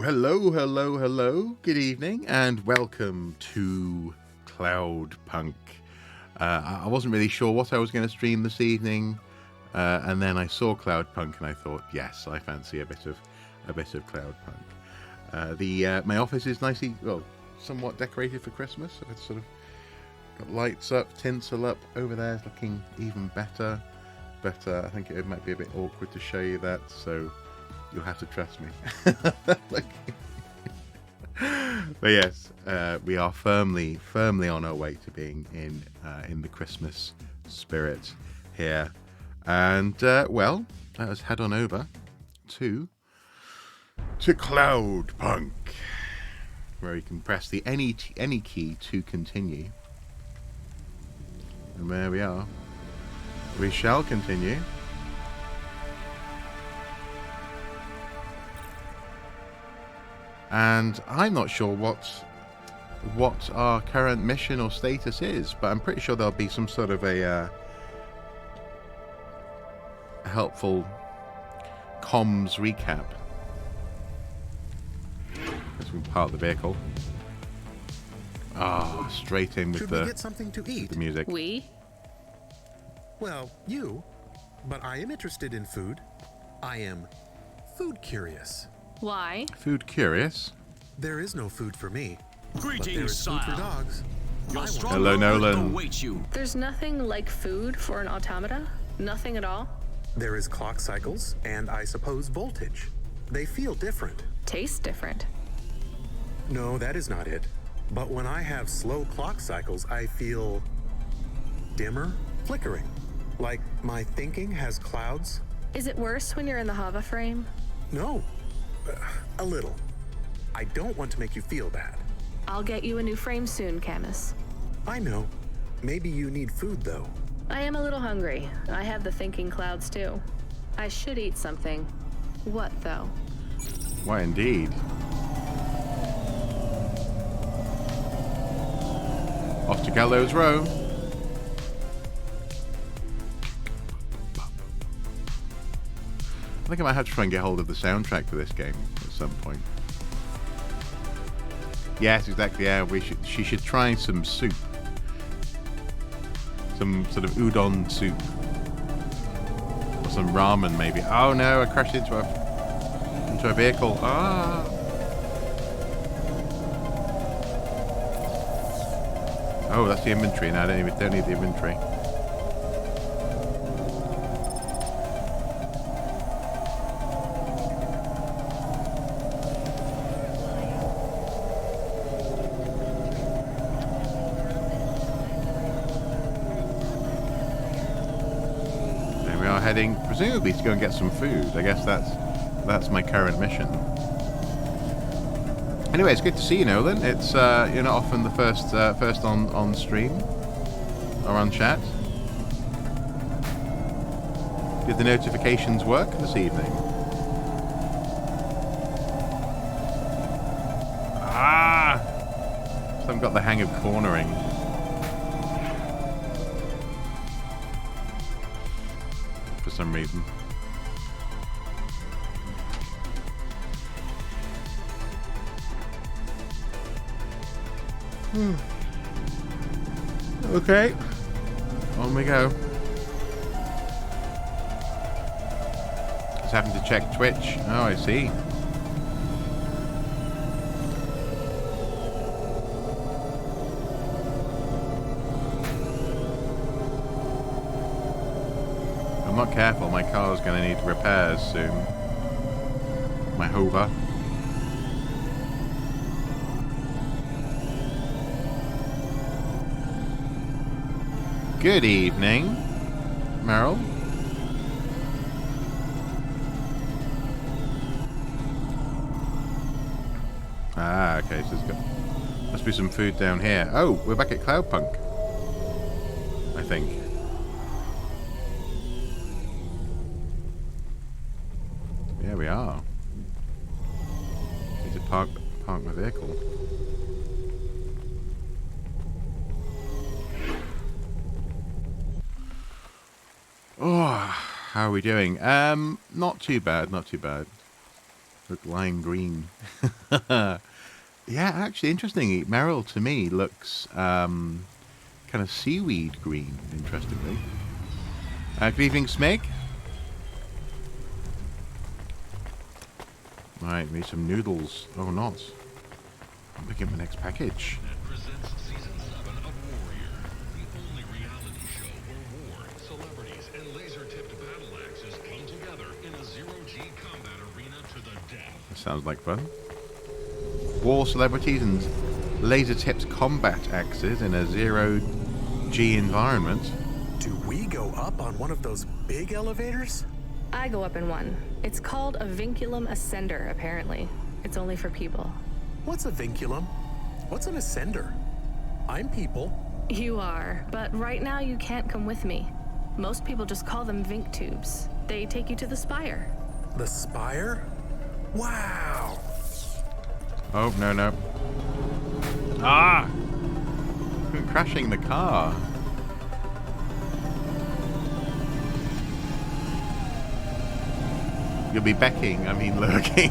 Hello, hello, hello. Good evening, and welcome to Cloudpunk. I wasn't really sure what I was going to stream this evening, and then I saw Cloudpunk, and I thought, yes, I fancy a bit of Cloudpunk. My office is nicely, well, somewhat decorated for Christmas. So it's sort of got lights up, tinsel up. Over there is looking even better, but I think it might be a bit awkward to show you that. So. You'll have to trust me. But yes, we are firmly on our way to being in the Christmas spirit here. And well, let us head on over to Cloudpunk, where you can press the any key to continue. And there we are. We shall continue. And I'm not sure what our current mission or status is, but I'm pretty sure there'll be some sort of a helpful comms recap as we park the vehicle. Straight in with we get something to eat? The music. We? Well, you. But I am interested in food. I am food curious. Why? Food curious. There is no food for me. Greetings, but there is food for dogs. Hello, Nolan. There's nothing like food for an automata? Nothing at all? There is clock cycles and I suppose voltage. They feel different. Taste different. No, that is not it. But when I have slow clock cycles, I feel dimmer, flickering. Like my thinking has clouds. Is it worse when you're in the Hava frame? No. A little. I don't want to make you feel bad. I'll get you a new frame soon, Camus. I know. Maybe you need food, though. I am a little hungry. I have the thinking clouds, too. I should eat something. What, though? Why, indeed. Off to Gallows Row. I think I might have to try and get hold of the soundtrack for this game at some point. Yes, exactly. Yeah, she should try some soup, some sort of udon soup, or some ramen maybe. Oh no! I crashed into a vehicle. Ah! Oh, that's the inventory now. I don't need the inventory. Heading presumably to go and get some food. I guess that's my current mission. Anyway, it's good to see you, Nolan. It's you're not often the first on stream or on chat. Did the notifications work this evening? So I've got the hang of cornering. Some reason. Okay, on we go. Just having to check Twitch. Oh, I see. Not careful, my car's going to need repairs soon. My Hova. Good evening, Meryl. Okay, so must be some food down here. Oh, we're back at Cloudpunk, I think. There we are. Need to park my vehicle. Oh, how are we doing? Not too bad, not too bad. Look lime green. Yeah, actually, interestingly, Meryl to me looks kind of seaweed green, interestingly. Good evening, Smeg. Right, we need some noodles. Oh, not. I'm picking up my next package. Presents season 7 of Warrior, the only reality show where war, celebrities, and laser-tipped battle axes come together in a zero-G combat arena to the death. That sounds like fun. War, celebrities, and laser-tipped combat axes in a zero-G environment. Do we go up on one of those big elevators? I go up in one. It's called a vinculum ascender, apparently. It's only for people. What's a vinculum? What's an ascender? I'm people. You are, but right now you can't come with me. Most people just call them Vink tubes. They take you to the spire. The spire? Wow! Oh, no, no. Ah! I'm crashing the car. You'll be becking, I mean lurking.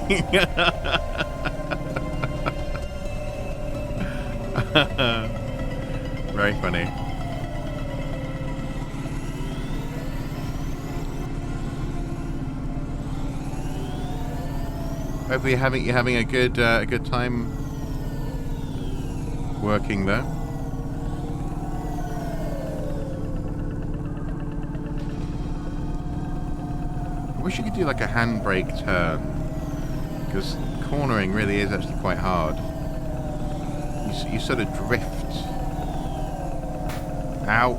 Very funny. Hopefully you're having a good time working there. I wish you could do like a handbrake turn, because cornering really is actually quite hard. You sort of drift. Ow!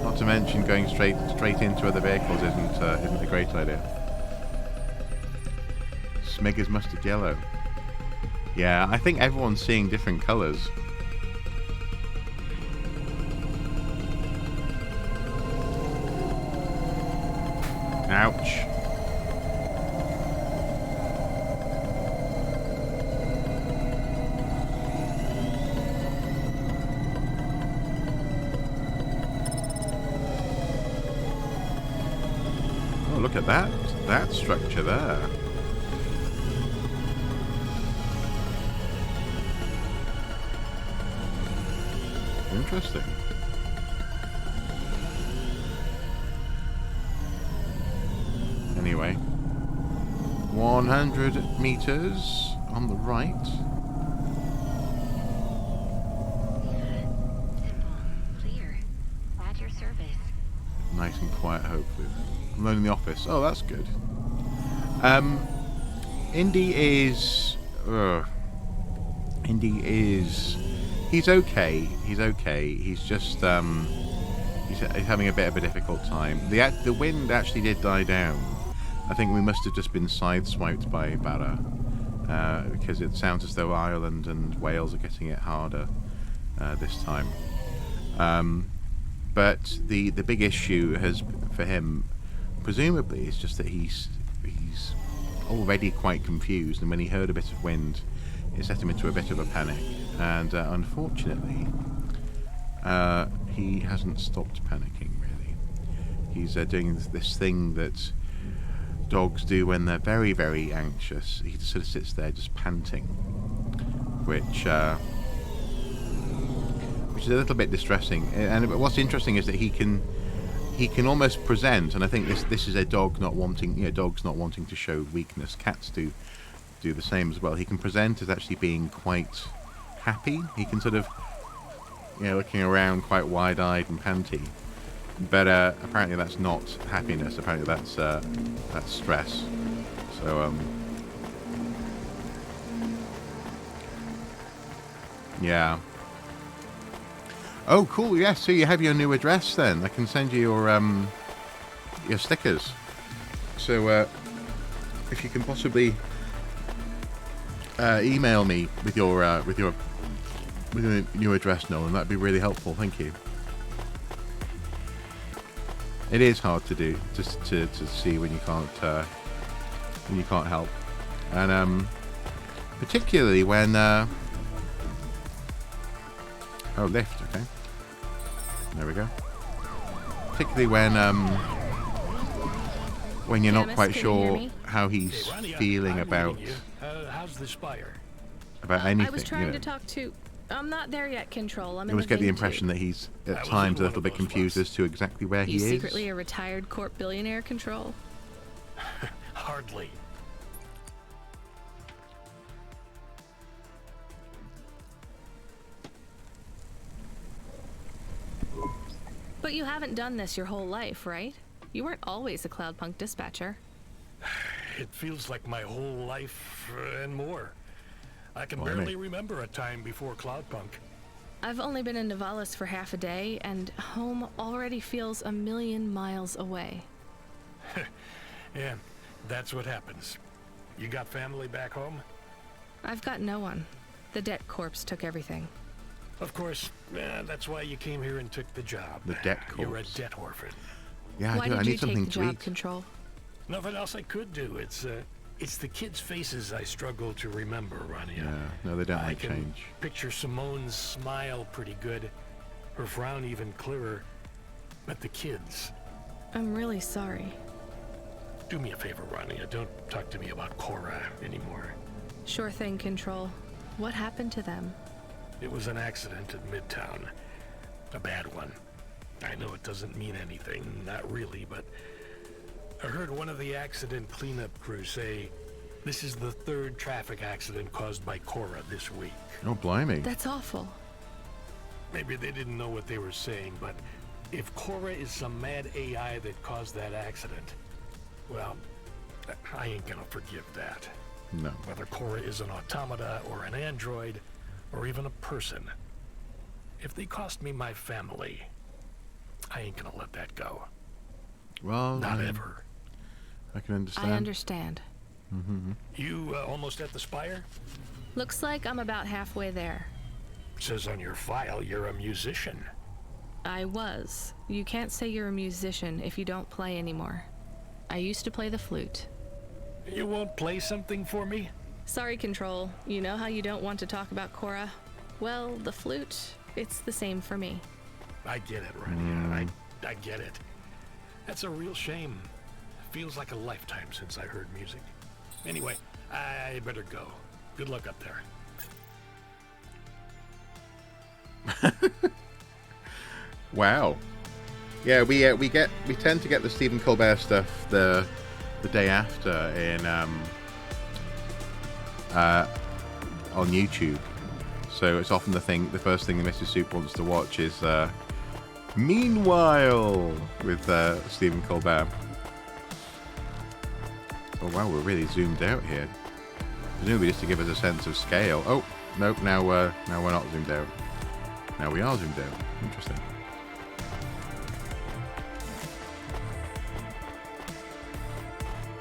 Not to mention going straight into other vehicles isn't a great idea. Smeg is mustard yellow. Yeah, I think everyone's seeing different colours. Ouch. Oh, look at that structure there. Interesting. Anyway, 100 meters on the right. Clear. At your service. Nice and quiet, hopefully. I'm alone in the office. Oh, that's good. Indy is... He's okay. He's okay. He's just... he's having a bit of a difficult time. The wind actually did die down. I think we must have just been sideswiped by Barra. Because it sounds as though Ireland and Wales are getting it harder this time. But the big issue has, for him, presumably, is just that he's already quite confused, and when he heard a bit of wind, it set him into a bit of a panic. And unfortunately, he hasn't stopped panicking, really. He's doing this thing that dogs do when they're very, very anxious. He just sort of sits there just panting, which is a little bit distressing. And what's interesting is that he can almost present, and I think this is a dog not wanting, dogs not wanting to show weakness. Cats do the same as well. He can present as actually being quite happy. He can sort of, looking around quite wide-eyed and panty. But apparently that's not happiness. Apparently that's stress. So yeah. Oh, cool. Yes. So you have your new address then. I can send you your stickers. So if you can possibly email me with your new address, Nolan, that'd be really helpful. Thank you. It is hard to do, just to see when you can't help, and particularly when oh, lift, okay, there we go. Particularly when when you're not Camus, quite can you hear sure me? how he's Ronnie, feeling I'm about reading you. How's the spire? anything. I was trying you to know. talk to. I'm not there yet, Control. I'm You in always the get the vein impression tube. that he's I at was times in a one little of bit those confused once. as to exactly where You he is. secretly a retired corp billionaire, Control. Hardly. But you haven't done this your whole life, right? You weren't always a Cloudpunk dispatcher. It feels like my whole life and more. I can Blimey. barely remember a time before Cloudpunk. I've only been in Nivalis for half a day, and home already feels a million miles away. Yeah, that's what happens. You got family back home? I've got no one. The debt corps took everything. Of course, that's why you came here and took the job. The debt You're a corps. debt orphan. Yeah, Why I do. did I you need take something the to job, eat. Control? Nothing else I could do. It's the kids' faces I struggle to remember, Rania. Yeah, no, they don't I like can change. picture Simone's smile pretty good, her frown even clearer. But the kids, I'm really sorry. do me a favor, Rania. Don't talk to me about Cora anymore. Sure thing, Control. What happened to them? It was an accident at Midtown. A bad one. I know it doesn't mean anything, not really, but I heard one of the accident cleanup crew say this is the third traffic accident caused by Cora this week. Oh, blimey. That's awful. Maybe they didn't know what they were saying, but if Cora is some mad AI that caused that accident, well, I ain't gonna forgive that. No. Whether Cora is an automata or an android or even a person. If they cost me my family, I ain't gonna let that go. Well, Not ever. I can understand. I understand. You almost at the spire? Looks like I'm about halfway there. Says on your file you're a musician. I was. You can't say you're a musician if you don't play anymore. I used to play the flute. You won't play something for me? Sorry, Control. You know how you don't want to talk about Cora? Well, the flute, it's the same for me. I get it, Rania. I get it. That's a real shame. Feels like a lifetime since I heard music. Anyway, I better go. Good luck up there. Wow. Yeah, we tend to get the Stephen Colbert stuff the day after in on YouTube. So it's often the first thing the Mrs. Soup wants to watch is Meanwhile with Stephen Colbert. Oh wow, we're really zoomed out here. Presumably just to give us a sense of scale. Oh, nope, now we're not zoomed out. Now we are zoomed out. Interesting.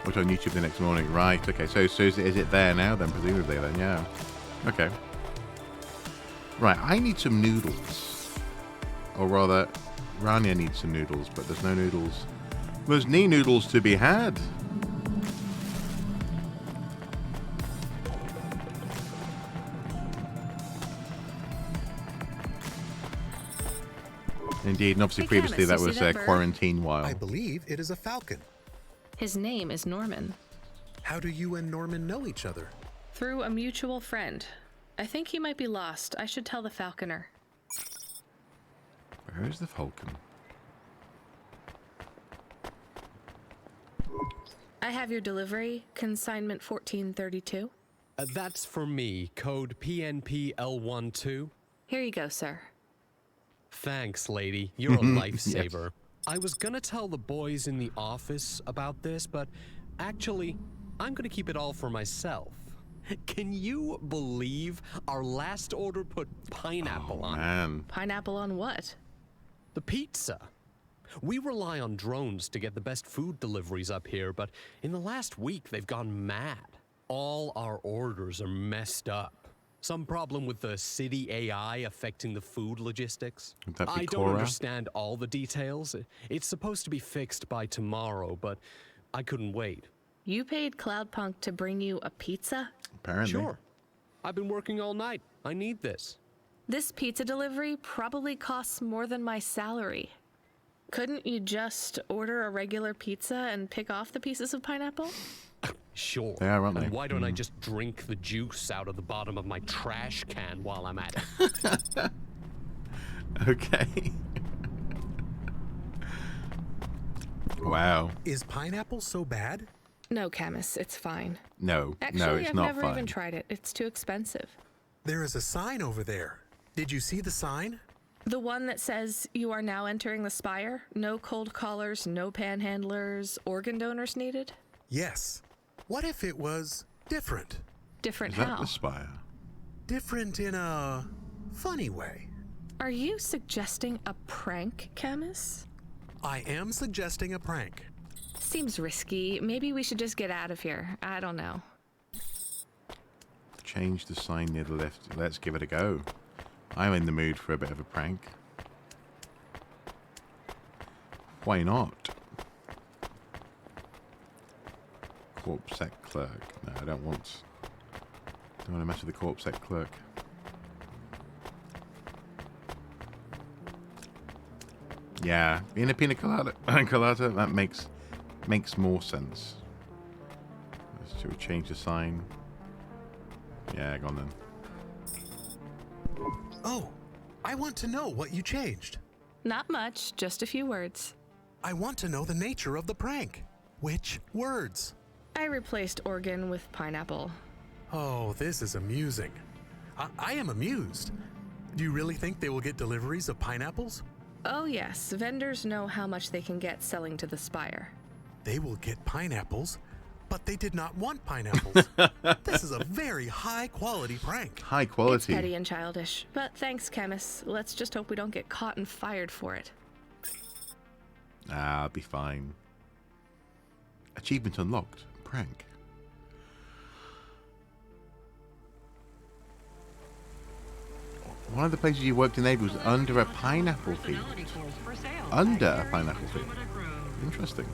Watch on YouTube the next morning. Right, okay. So is it there now then, presumably then, yeah. Okay. Right, I need some noodles. Or rather, Rania needs some noodles, but there's no noodles. There's no noodles to be had. Indeed, and obviously Hey, previously Camus, that you was see that bird? quarantine while. I believe it is a falcon. His name is Norman. How do you and Norman know each other? Through a mutual friend. I think he might be lost. I should tell the falconer. Where is the falcon? I have your delivery, consignment 1432. That's for me, code PNPL12. Here you go, sir. Thanks, lady. You're a lifesaver. I was gonna tell the boys in the office about this, but actually, I'm gonna keep it all for myself. Can you believe our last order put pineapple on it? Man. Pineapple on what? The pizza. We rely on drones to get the best food deliveries up here, but in the last week, they've gone mad. All our orders are messed up. Some problem with the city AI affecting the food logistics. Would that be I don't Cora? understand all the details. It's supposed to be fixed by tomorrow, but I couldn't wait. You paid Cloudpunk to bring you a pizza? Apparently. Sure. I've been working all night. I need this. This pizza delivery probably costs more than my salary. Couldn't you just order a regular pizza and pick off the pieces of pineapple? Sure. They are, aren't they? And why don't I just drink the juice out of the bottom of my trash can while I'm at it? Okay. Wow. Is pineapple so bad? No, Camus, it's fine. No, Actually, no, it's I've not never fine. even tried it. It's too expensive. There is a sign over there. Did you see the sign? The one that says you are now entering the Spire? No cold callers, no panhandlers, organ donors needed? Yes. What if it was different? Different Is that how? the spire? Different in a funny way. Are you suggesting a prank, Camus? I am suggesting a prank. Seems risky. Maybe we should just get out of here. I don't know. Change the sign near the left. Let's give it a go. I'm in the mood for a bit of a prank. Why not? Corpsec clerk. No, I don't want to mess with the Corpsec clerk. Yeah, being a pina colada, that makes more sense. Should we change the sign? Yeah, go on then. Oh, I want to know what you changed. Not much, just a few words. I want to know the nature of the prank. Which words? I replaced organ with pineapple. Oh, this is amusing. I am amused. Do you really think they will get deliveries of pineapples? Oh yes, vendors know how much they can get selling to the Spire. They will get pineapples, but they did not want pineapples. This is a very high quality prank. High It's quality. petty and childish, but thanks, Camus. Let's just hope we don't get caught and fired for it. I'll be fine. Achievement unlocked. Prank. One of the places you worked in Navy was under a pineapple field. Under a pineapple field. Interesting.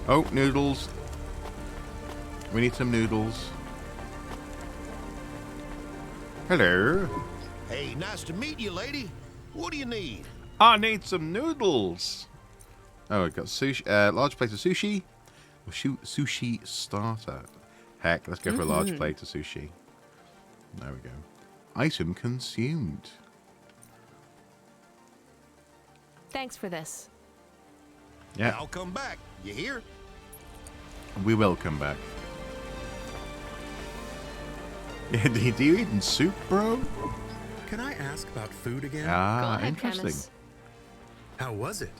Oh, noodles. We need some noodles. Hello. Hey, nice to meet you, lady. What do you need? I need some noodles. Oh, I've got sushi. Large plate of sushi. Or sushi starter. Heck, let's go for a large plate of sushi. There we go. Item consumed. Thanks for this. Yeah, I'll come back. You hear? we will come back. Do you eat soup, bro? Can I ask about food again? Go Ah, ahead, interesting. Camus. How was it?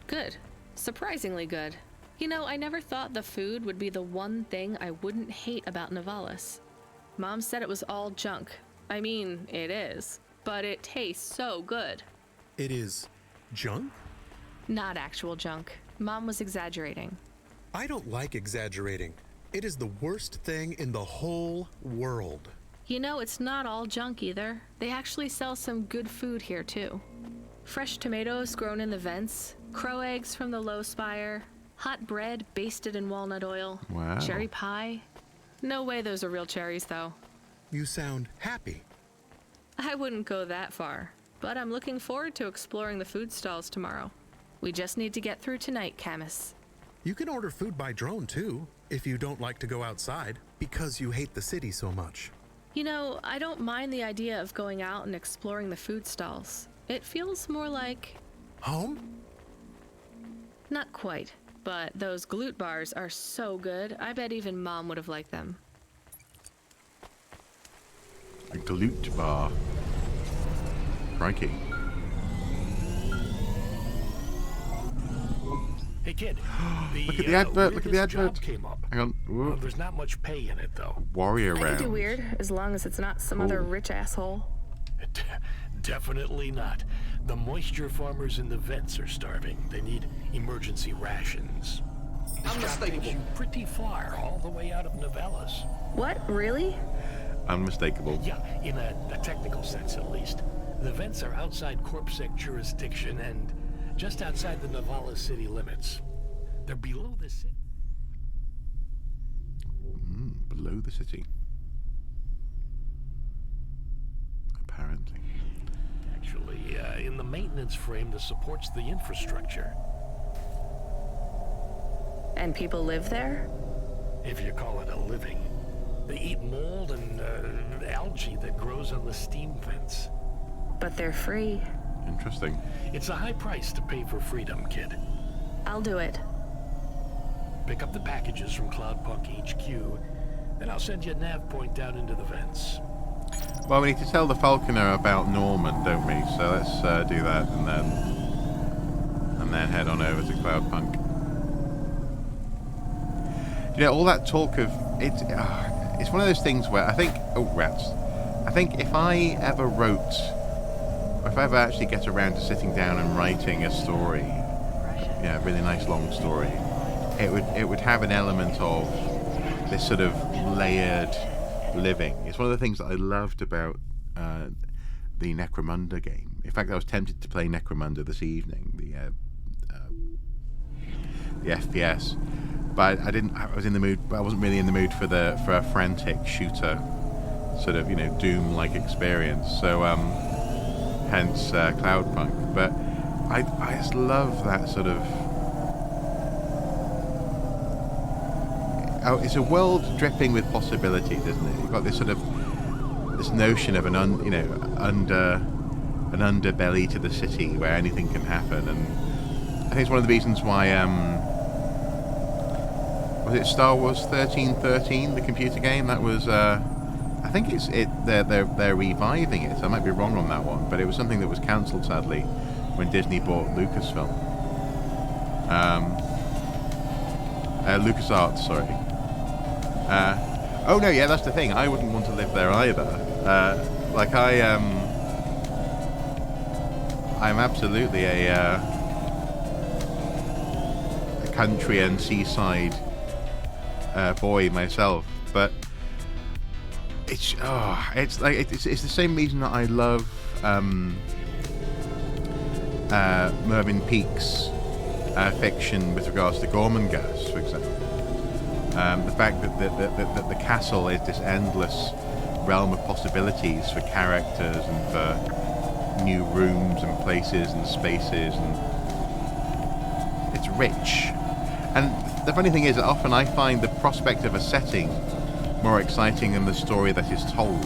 Good. Surprisingly good. You know, I never thought the food would be the one thing I wouldn't hate about Novalis. Mom said it was all junk. I mean, it is. But it tastes so good. It is junk? Not actual junk. Mom was exaggerating. I don't like exaggerating. It is the worst thing in the whole world. You know, it's not all junk either. They actually sell some good food here, too. Fresh tomatoes grown in the vents, crow eggs from the low spire, hot bread basted in walnut oil, Wow. cherry pie. No way those are real cherries, though. You sound happy. I wouldn't go that far, but I'm looking forward to exploring the food stalls tomorrow. We just need to get through tonight, Camus. You can order food by drone too, if you don't like to go outside, because you hate the city so much. You know, I don't mind the idea of going out and exploring the food stalls. It feels more like... Home? Not quite, but those glute bars are so good, I bet even Mom would have liked them. A glute bar. Crikey. Hey, kid. Look at the advert, look at the weirdest job advert. Came up. Hang on. Whoa. There's not much pay in it, though. Warrior I can do round. weird, as long as it's not some other Cool. rich asshole. Definitely not. The moisture farmers in the vents are starving. They need emergency rations. This job takes you pretty far, all the way out of Novellas. What, really? Unmistakable. Yeah, in a technical sense at least. The vents are outside Corpsec jurisdiction and just outside the Novellas city limits. They're below the city. Below the city. Apparently. Actually, in the maintenance frame that supports the infrastructure. And people live there? If you call it a living. They eat mold and algae that grows on the steam vents. But they're free. Interesting. It's a high price to pay for freedom, kid. I'll do it. Pick up the packages from Cloudpunk HQ, then I'll send you a nav point down into the vents. Well, we need to tell the Falconer about Norman, don't we? So let's do that and then head on over to Cloudpunk. You know, all that talk of it's one of those things where I think rats. I think if I ever wrote, or if I ever actually get around to sitting down and writing a story, a really nice long story, it would have an element of this sort of layered living. It's one of the things that I loved about the Necromunda game. In fact, I was tempted to play Necromunda this evening, the FPS, but I didn't. I was in the mood, but I wasn't really in the mood for a frantic shooter, sort of Doom-like experience. So hence Cloudpunk. But I just love that sort of. Oh, it's a world dripping with possibilities, isn't it? You've got this sort of notion of an underbelly to the city where anything can happen, and I think it's one of the reasons why was it Star Wars 1313, the computer game? That was I think they're reviving it. I might be wrong on that one, but it was something that was cancelled sadly when Disney bought Lucasfilm. LucasArts, sorry. Oh no, yeah, that's the thing. I wouldn't want to live there either. I'm absolutely a country and seaside boy myself, but it's the same reason that I love Mervyn Peake's fiction with regards to Gormenghast, for example. The fact that the castle is this endless realm of possibilities for characters and for new rooms and places and spaces, and it's rich. And the funny thing is that often I find the prospect of a setting more exciting than the story that is told.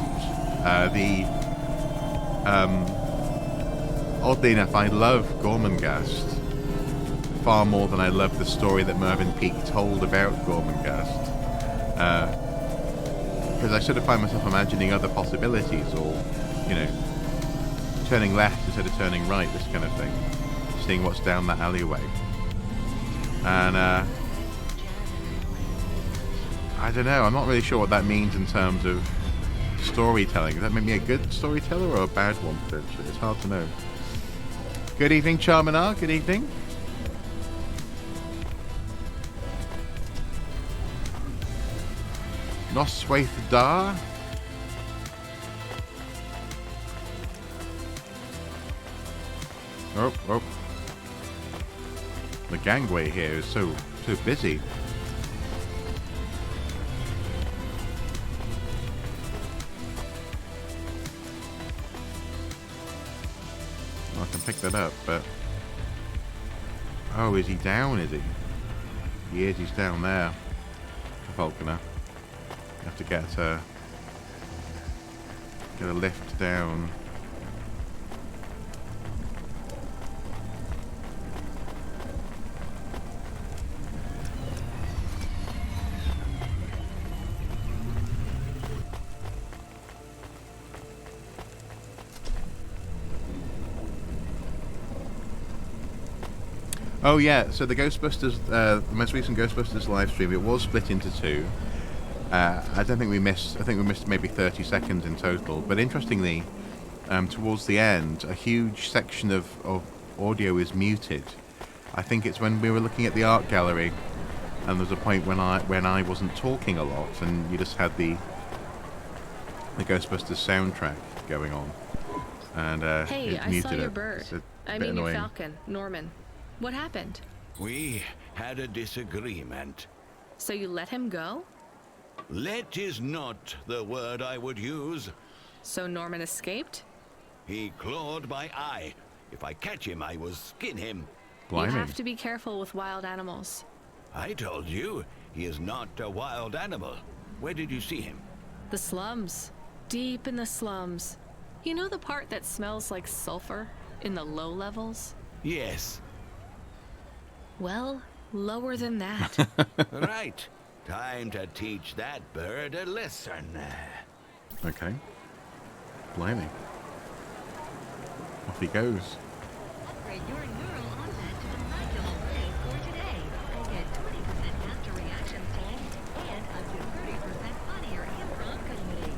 Oddly enough, I love Gormenghast far more than I love the story that Mervyn Peake told about Gormenghast. Because I sort of find myself imagining other possibilities, or, turning left instead of turning right, this kind of thing. Seeing what's down that alleyway. And, I don't know, I'm not really sure what that means in terms of storytelling. Does that make me a good storyteller or a bad one, potentially? It's hard to know. Good evening, Charminar. Good evening. Noswaith Dar. Oh. The gangway here is so busy. I can pick that up, but... Oh, is he down, is he? He is, he's down there. Falconer. You have to get a lift down. Oh yeah, so the Ghostbusters, the most recent Ghostbusters live stream, it was split into two. I don't think we missed. I think we missed maybe 30 seconds in total. But interestingly, towards the end, a huge section of audio is muted. I think it's when we were looking at the art gallery, and there's a point when I wasn't talking a lot, and you just had the Ghostbusters soundtrack going on, and hey, it I muted saw your it. bird. It's a I bit mean your annoying. falcon, Norman. What happened? We had a disagreement. So you let him go? Let is not the word I would use. So Norman escaped? He clawed my eye, If I catch him, I will skin him. You have to be careful with wild animals. I told you, he is not a wild animal. Where did you see him? The slums. Deep in the slums. You know the part that smells like sulfur in the low levels? Yes. Well, lower than that. Right. Time to teach that bird a lesson. Okay. Blimey. Off he goes. Upgrade your neural onset to the maximum range for today and get 20% faster reaction times and up to 30% funnier improv comedy.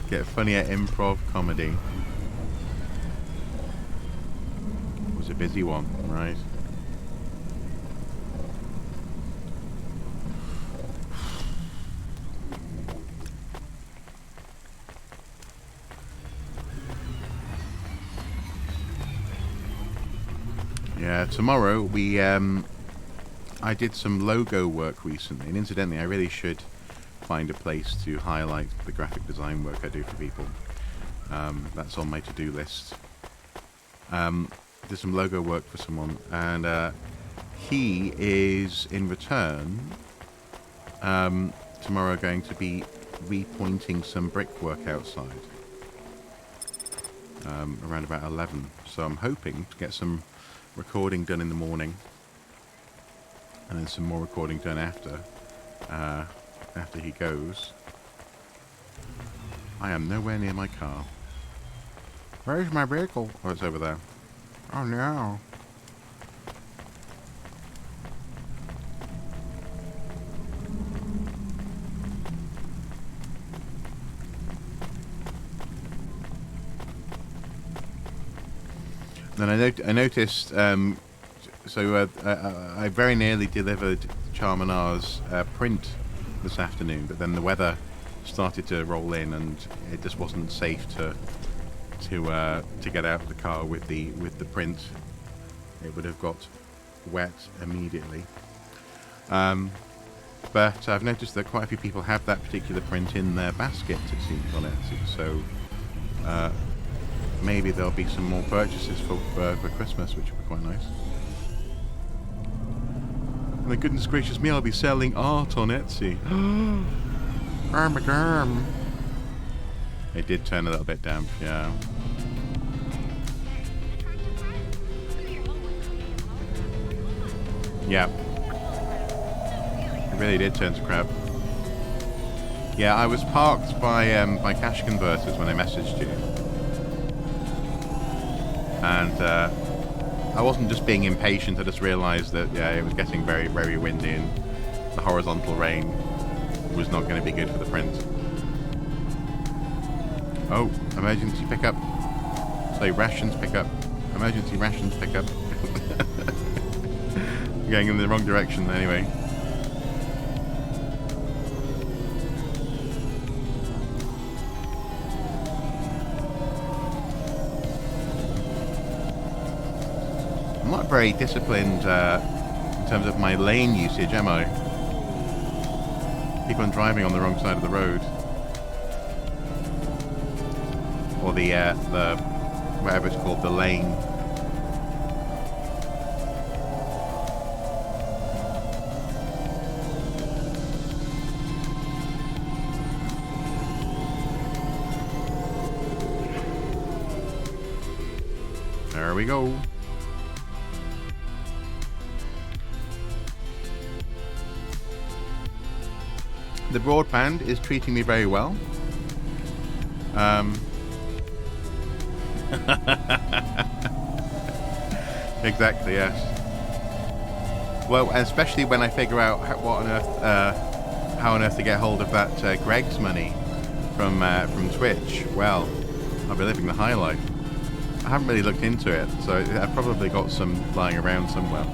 Get funnier improv comedy. It was a busy one, right? Yeah, tomorrow we I did some logo work recently, and incidentally I really should find a place to highlight the graphic design work I do for people. That's on my to-do list. Did some logo work for someone, and he is in return tomorrow going to be repointing some brickwork outside around about 11. So I'm hoping to get some recording done in the morning, and then some more recording done after he goes. I am nowhere near my car. Where's my vehicle? Oh, it's over there. Oh no. Then I noticed, so I very nearly delivered Charminar's print this afternoon, but then the weather started to roll in, and it just wasn't safe to get out of the car with the print. It would have got wet immediately. But I've noticed that quite a few people have that particular print in their basket, it seems, on Etsy. So maybe there'll be some more purchases for Christmas, which would be quite nice. And goodness gracious me, I'll be selling art on Etsy. Armagerm. It did turn a little bit damp, yeah. Yeah. It really did turn to crap. Yeah, I was parked by cash converters when I messaged you. And I wasn't just being impatient, I just realised that it was getting very, very windy, and the horizontal rain was not going to be good for the print. Oh, emergency pickup. Sorry, rations pickup. Emergency rations pickup. Going in the wrong direction anyway. I'm not very disciplined in terms of my lane usage, am I? Keep on driving on the wrong side of the road. Or the whatever it's called, the lane. There we go. The broadband is treating me very well. Exactly, yes. Well, especially when I figure out how on earth to get hold of that Greg's money from Twitch. Well, I'll be living the high life. I haven't really looked into it, so I've probably got some lying around somewhere.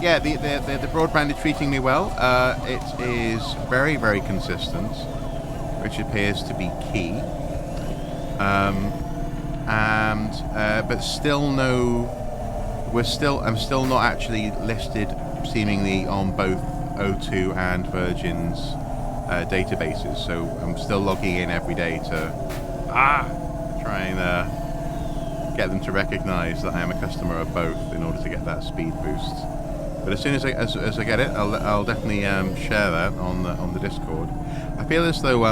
Yeah, the broadband is treating me well. It is very, very consistent, which appears to be key. But still I'm still not actually listed seemingly on both O2 and Virgin's databases. So I'm still logging in every day to try and get them to recognize that I am a customer of both in order to get that speed boost. But as soon as I get it, I'll definitely share that on the Discord. I feel as though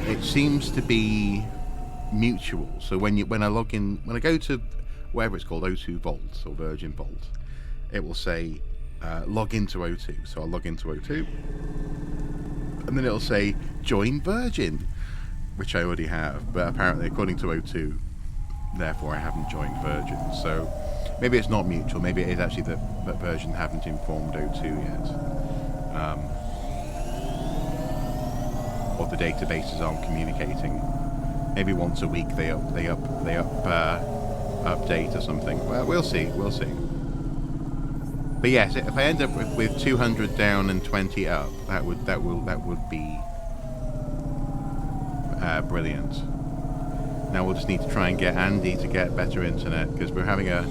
it seems to be mutual. So when I log in, when I go to whatever it's called, O2 Vault or Virgin Vault, it will say log into O2. So I'll log into O2, and then it'll say join Virgin, which I already have. But apparently, according to O2, therefore I haven't joined Virgin. So maybe it's not mutual. Maybe it is actually that Virgin haven't informed O2 yet. Or the databases aren't communicating. Maybe once a week they update or something. Well, we'll see. But yes, if I end up with 200 down and 20 up, that would be brilliant. Now we'll just need to try and get Andy to get better internet, because we're having a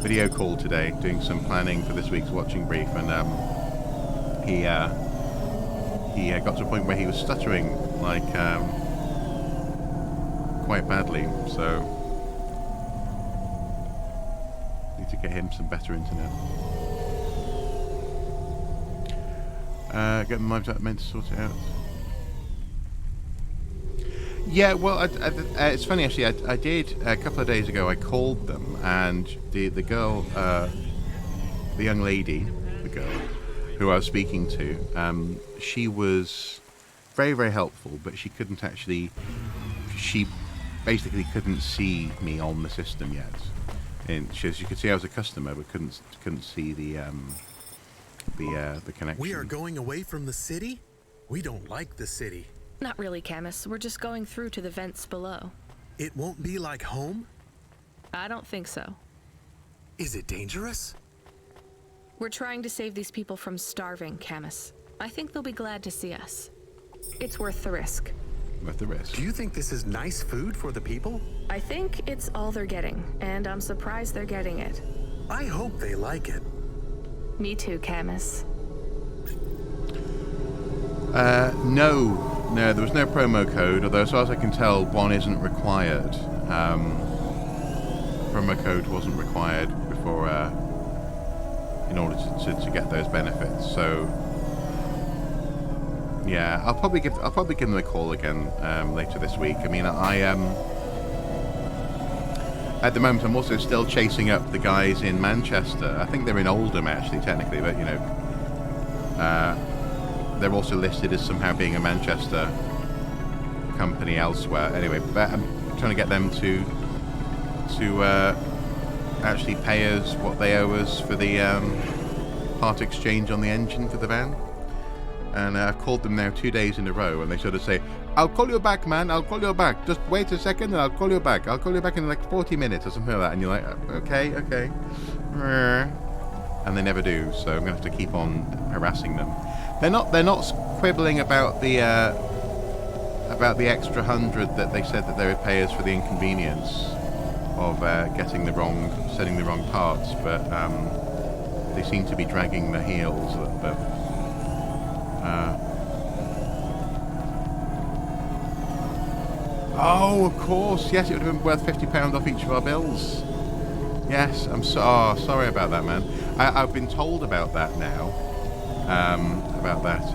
video call today, doing some planning for this week's watching brief, and he got to a point where he was stuttering like quite badly. So need to get him some better internet. Get my meant to sort it out. Yeah, well, it's funny actually. I did a couple of days ago. I called them, and the girl, the young lady, the girl who I was speaking to, she was very, very helpful, but she couldn't actually. She basically couldn't see me on the system yet. And she could see I was a customer, but couldn't see the connection. We are going away from the city? We don't like the city. Not really, Camus. We're just going through to the vents below. It won't be like home? I don't think so. Is it dangerous? We're trying to save these people from starving, Camus. I think they'll be glad to see us. It's worth the risk. Worth the risk. Do you think this is nice food for the people? I think it's all they're getting, and I'm surprised they're getting it. I hope they like it. Me too, Camus. No, there was no promo code, although as far as I can tell, one isn't required. Promo code wasn't required before, in order to get those benefits. So, yeah, I'll probably give them a call again later this week. I mean, at the moment, I'm also still chasing up the guys in Manchester. I think they're in Oldham, actually, technically, but, you know, they're also listed as somehow being a Manchester company elsewhere. Anyway, but I'm trying to get them to actually pay us what they owe us for the part exchange on the engine for the van. And I've called them now 2 days in a row, and they sort of say, "I'll call you back, man. I'll call you back. Just wait a second, and I'll call you back. I'll call you back in like 40 minutes or something like that." And you're like, "Okay." And they never do. So I'm going to have to keep on harassing them. They're not quibbling about the extra 100 that they said that they would pay us for the inconvenience of sending the wrong parts, but they seem to be dragging their heels a little bit. Oh, of course, yes, it would have been worth £50 off each of our bills. Yes, I'm sorry about that, man. I've been told about that now. About that.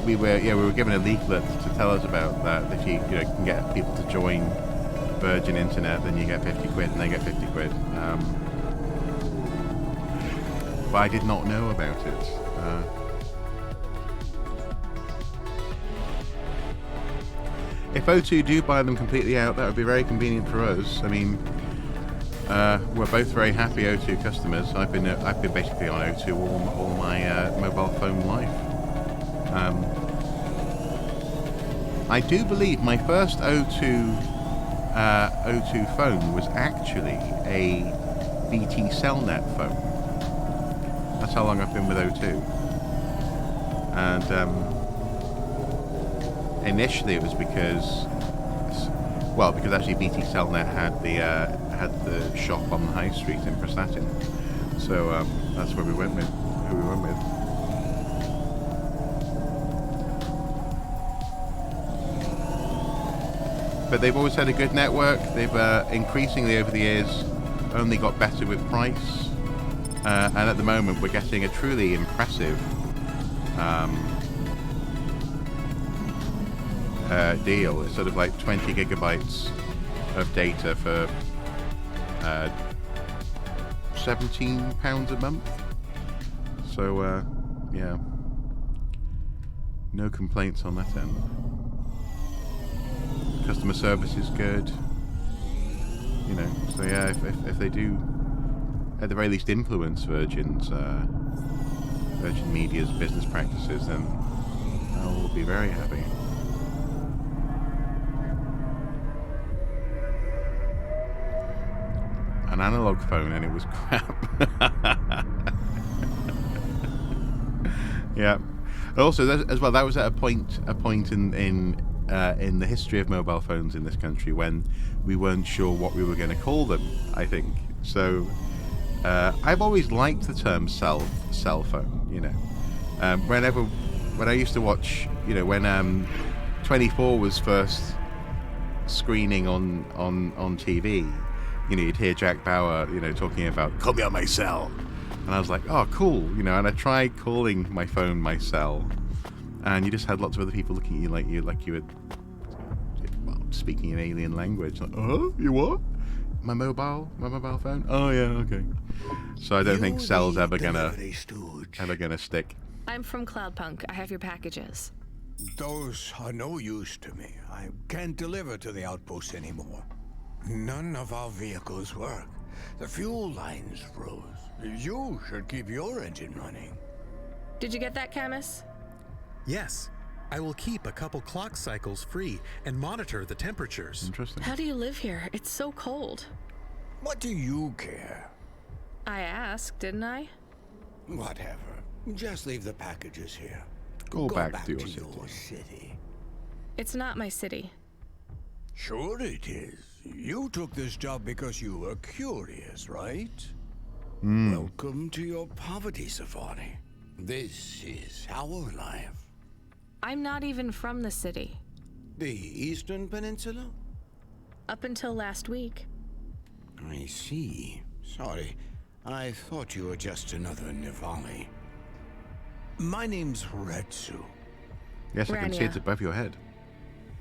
We were given a leaflet to tell us about that. If you can get people to join Virgin Internet, then you get 50 quid, and they get 50 quid. But I did not know about it. If O2 do buy them completely out, that would be very convenient for us. I mean, we're both very happy O2 customers. I've been basically on O2 all my mobile phone life. I do believe my first O2 phone was actually a BT Cellnet phone. That's how long I've been with O2. And initially it was because actually BT Cellnet had had the shop on the high street in Prestatyn. So that's where we went with. Who we went with. But they've always had a good network. They've increasingly over the years only got better with price. And at the moment we're getting a truly impressive deal. It's sort of like 20 gigabytes of data for £17 a month. So yeah, no complaints on that end. Customer service is good, you know. So yeah, if they do at the very least influence Virgin Media's business practices, then I will be very happy. An analog phone, and it was crap. Yeah. Also, as well, that was at a point in the history of mobile phones in this country when we weren't sure what we were going to call them, I think. So I've always liked the term cell phone, you know. When I used to watch, you know, when 24 was first screening on TV, you know, you'd hear Jack Bauer, you know, talking about, call me on my cell. And I was like, oh, cool, you know, and I tried calling my phone my cell. And you just had lots of other people looking at you like you were, well, speaking an alien language. Like, oh, you what? My mobile phone? Oh yeah, okay. So I don't think cell's ever gonna stick. I'm from Cloudpunk. I have your packages. Those are no use to me. I can't deliver to the outpost anymore. None of our vehicles work. The fuel lines froze. You should keep your engine running. Did you get that, Camus? Yes. I will keep a couple clock cycles free and monitor the temperatures. Interesting. How do you live here? It's so cold. What do you care? I asked, didn't I? Whatever. Just leave the packages here. Go back to your your city. It's not my city. Sure it is. You took this job because you were curious, right? Welcome to your poverty safari. This is our life. I'm not even from the city. The Eastern Peninsula? Up until last week. I see. Sorry. I thought you were just another Nivali. My name's Retsu. Yes, I can see it above your head.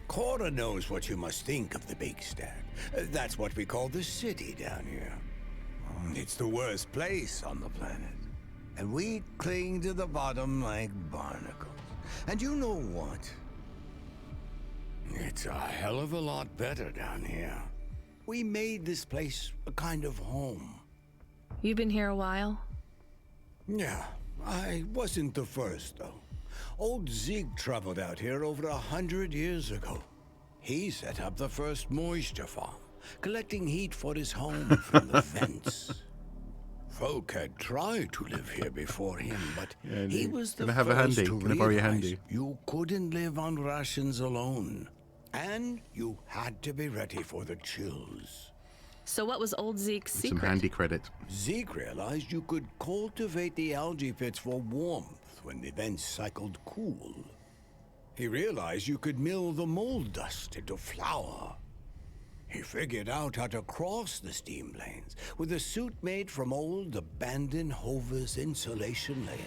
Cora knows what you must think of the big stack. That's what we call the city down here. It's the worst place on the planet. And we cling to the bottom like barnacles. And you know what? It's a hell of a lot better down here. We made this place a kind of home. You've been here a while? Yeah, I wasn't the first, though. Old Zeke traveled out here over 100 years ago. He set up the first moisture farm, collecting heat for his home from the vents. Folk had tried to live here before him, but he was the first to realize you couldn't live on rations alone. And you had to be ready for the chills. So what was old Zeke's secret? Some handy credit. Zeke realized you could cultivate the algae pits for warmth when the vents cycled cool. He realized you could mill the mold dust into flour. He figured out how to cross the steam planes with a suit made from old abandoned Hover's insulation layers.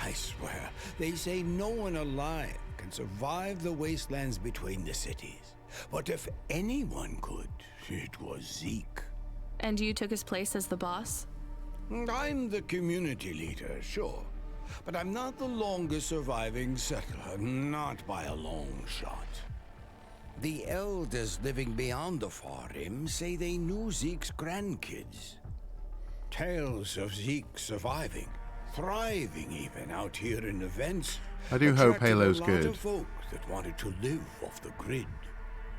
I swear, they say no one alive can survive the wastelands between the cities. But if anyone could, it was Zeke. And you took his place as the boss? I'm the community leader, sure. But I'm not the longest surviving settler, not by a long shot. The elders living beyond the far rim say they knew Zeke's grandkids. Tales of Zeke surviving, thriving even out here in the vents. I do hope Halo's good. A lot of folk that wanted to live off the grid,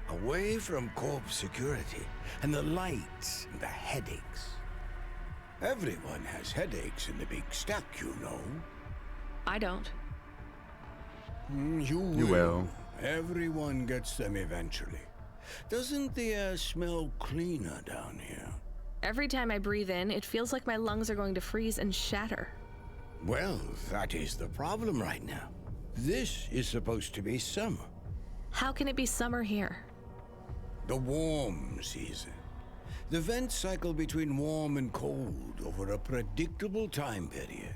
away from corp security and the lights and the headaches. Everyone has headaches in the big stack, you know. I don't. You will. Everyone gets them eventually. Doesn't the air smell cleaner down here? Every time I breathe in, it feels like my lungs are going to freeze and shatter. Well, that is the problem right now. This is supposed to be summer. How can it be summer here? The warm season. The vents cycle between warm and cold over a predictable time period.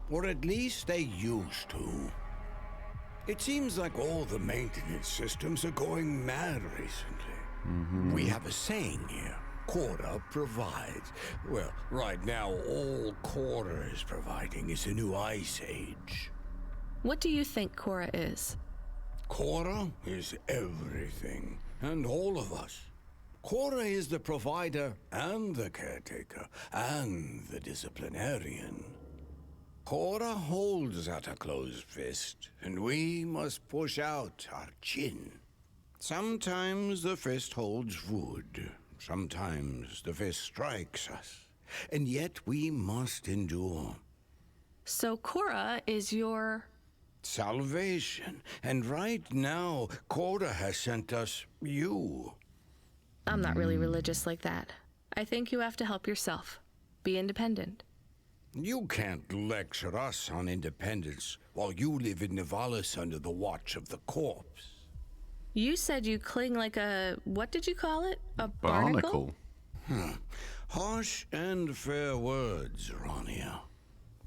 Or at least they used to. It seems like all the maintenance systems are going mad recently. We have a saying here. Cora provides. Well, right now, all Cora is providing is a new ice age. What do you think Cora is? Cora is everything, and all of us. Cora is the provider, and the caretaker, and the disciplinarian. Cora holds out a closed fist, and we must push out our chin. Sometimes the fist holds wood. Sometimes the fist strikes us, and yet we must endure. So Cora is your... Salvation. And right now, Cora has sent us you. I'm not really religious like that. I think you have to help yourself. Be independent. You can't lecture us on independence while you live in Nivalis under the watch of the corpse. You said you cling like a... what did you call it? A Barnacle. Harsh and fair words, Rania.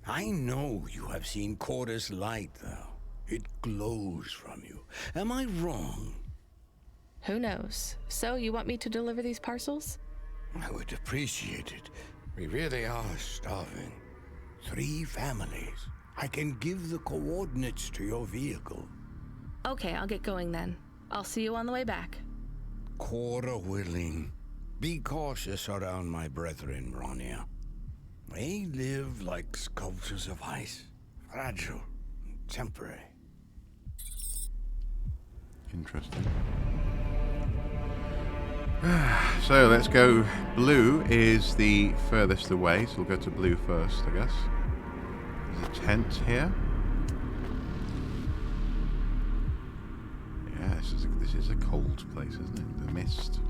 I know you have seen Cora's light, though. It glows from you. Am I wrong? Who knows? So, you want me to deliver these parcels? I would appreciate it. We really are starving. 3 families. I can give the coordinates to your vehicle. Okay, I'll get going then. I'll see you on the way back. Cora willing. Be cautious around my brethren, Rania. They live like sculptures of ice. Fragile, temporary. Interesting. So let's go. Blue is the furthest away, so we'll go to blue first, I guess. There's a tent here. Yeah, this is a cold place, isn't it? The mist.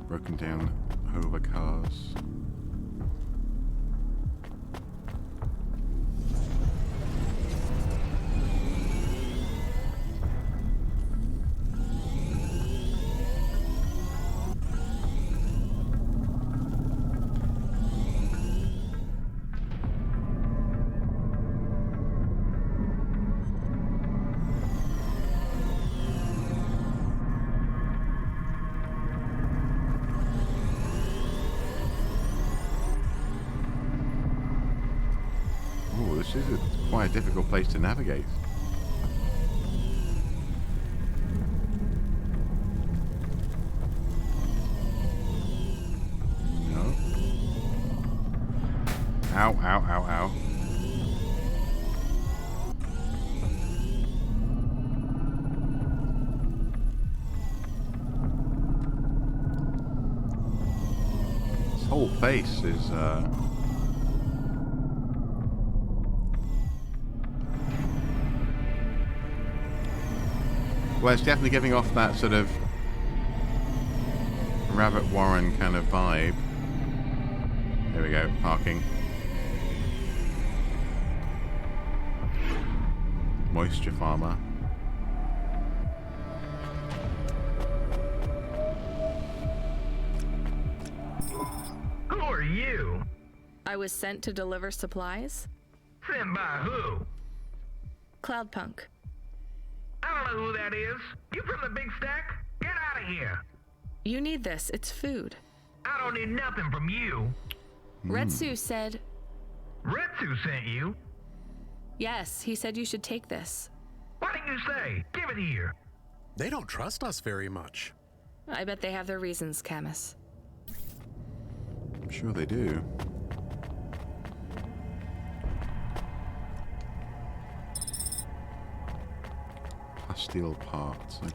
Broken down hover cars. This is quite a difficult place to navigate. No. Ow, ow, ow, ow. This whole place is well, it's definitely giving off that sort of Rabbit Warren kind of vibe. There we go, parking. Moisture farmer. Who are you? I was sent to deliver supplies. Sent by who? Cloudpunk. I don't know who that is. You from the big stack? Get out of here. You need this. It's food. I don't need nothing from you. Retsu said... Retsu sent you? Yes, he said you should take this. What did you say? Give it here. They don't trust us very much. I bet they have their reasons, Camus. I'm sure they do. Steel parts, okay.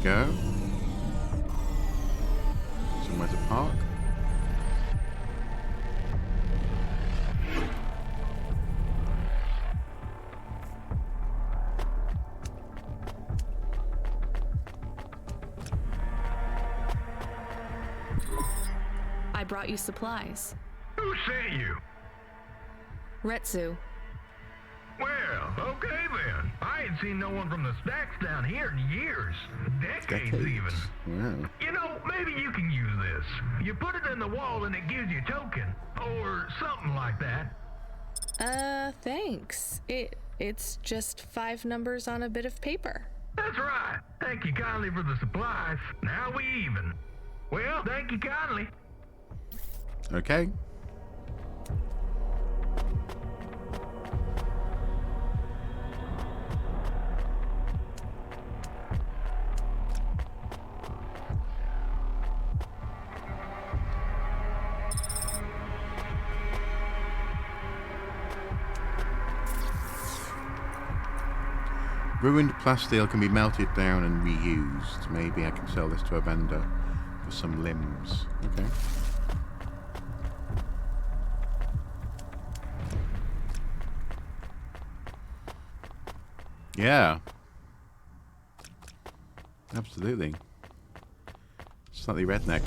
go. Somewhere to park. I brought you supplies. Who sent you? Retsu. Well, okay then. I ain't seen no one from the stacks down here in years. Decades even. Wow. You know, maybe you can use this. You put it in the wall and it gives you a token. Or something like that. Thanks. It's just 5 numbers on a bit of paper. That's right. Thank you kindly for the supplies. Now we even. Well, thank you kindly. Okay. Ruined plasteel can be melted down and reused. Maybe I can sell this to a vendor for some limbs. Okay. Yeah. Absolutely. Slightly redneck.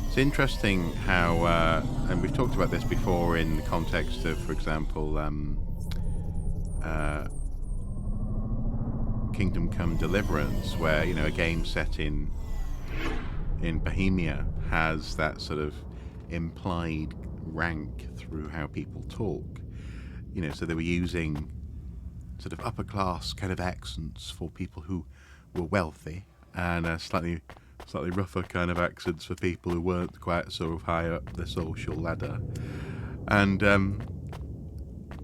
It's interesting how, and we've talked about this before in the context of, for example, Kingdom Come Deliverance, where, you know, a game set in Bohemia has that sort of implied rank through how people talk. You know, so they were using sort of upper class kind of accents for people who were wealthy, and slightly rougher kind of accents for people who weren't quite sort of high up the social ladder. And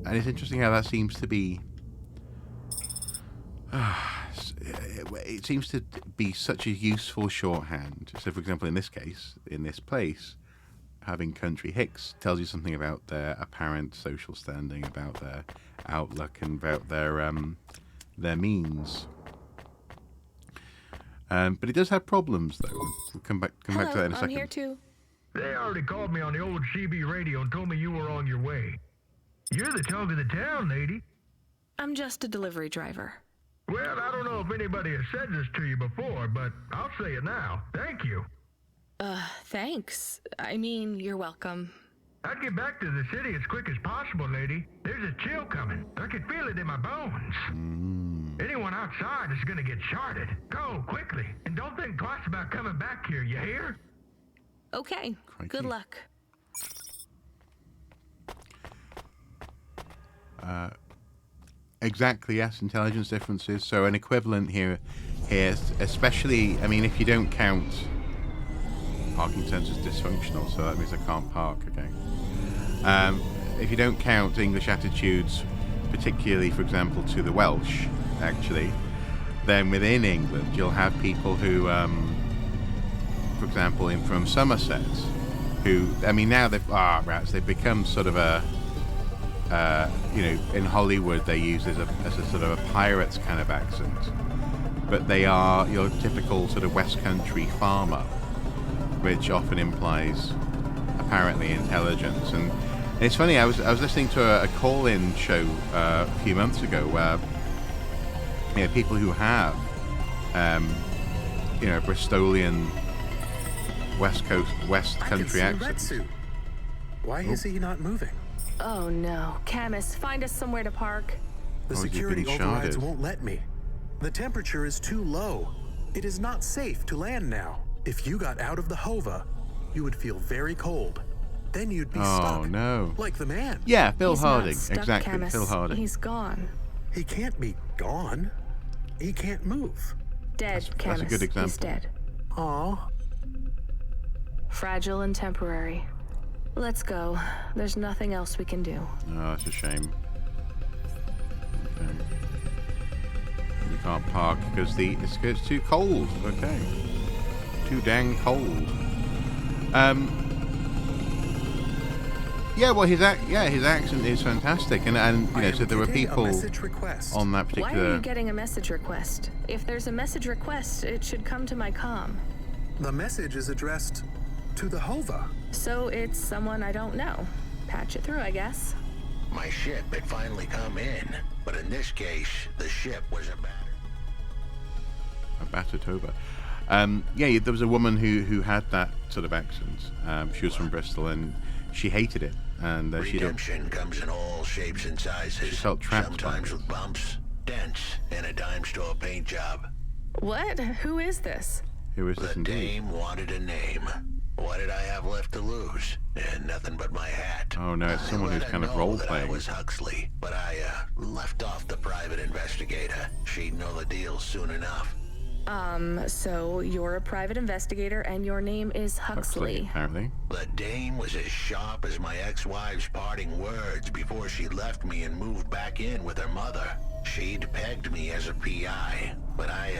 it's interesting how that seems to be it seems to be such a useful shorthand. So for example, in this case, in this place, having country hicks tells you something about their apparent social standing, about their outlook, and about their means. But it does have problems, though. We'll come back to that in a second. I'm here too. They already called me on the old CB radio and told me you were on your way. You're the talk of the town, lady. I'm just a delivery driver. Well, I don't know if anybody has said this to you before, but I'll say it now. Thank you. Thanks. I mean, you're welcome. I'd get back to the city as quick as possible, lady. There's a chill coming. I can feel it in my bones. Anyone outside is gonna get charted. Go, quickly. And don't think twice about coming back here, you hear? Okay. Crikey. Good luck. Exactly, yes, intelligence differences. So an equivalent here, especially, I mean, if you don't count parking sensors dysfunctional, so that means I can't park, okay. If you don't count English attitudes, particularly, for example, to the Welsh, actually, then within England, you'll have people who, for example, from Somerset, who, I mean, now they've become sort of a, you know, in Hollywood they use as a sort of a pirate's kind of accent, but they are your typical sort of West Country farmer, which often implies apparently intelligence. And it's funny, I was listening to a call-in show a few months ago where, you know, people who have you know, Bristolian West Country accents. Why is he not moving? Oh no. Camus, find us somewhere to park. The he's security being overrides sharded. won't let me. The temperature is too low. It is not safe to land now. If you got out of the Hova, you would feel very cold. Then you'd be stuck. Oh no. Like the man. Yeah, Phil He's Harding. not stuck, Exactly, Camus. Phil Harding. He's gone. He can't be gone. He can't move. Dead, Camus. That's a good example. He's dead. Aw. Fragile and temporary. Let's go. There's nothing else we can do. Oh, that's a shame. Okay. We can't park because it's too cold. Okay, too dang cold. Yeah, well, his accent is fantastic, and you know, so there were people on that particular. Why are you getting a message request? If there's a message request, it should come to my comm. The message is addressed to the Hova. So it's someone I don't know. Patch it through, I guess. My ship had finally come in, but in this case, the ship was a battered Hova. Yeah, there was a woman who had that sort of accent. She was from Bristol, and she hated it. And redemption comes in all shapes and sizes. She felt trapped. Sometimes with bumps, dents, and a dime store paint job. What? Who is this? Who is this indeed? The dame wanted a name. What did I have left to lose? And nothing but my hat. Oh no, it's someone who's kind of role-playing. I was Huxley, but I left off the private investigator. She'd know the deal soon enough. So you're a private investigator and your name is Huxley. Apparently. The dame was as sharp as my ex-wife's parting words before she left me and moved back in with her mother. She'd pegged me as a PI, but I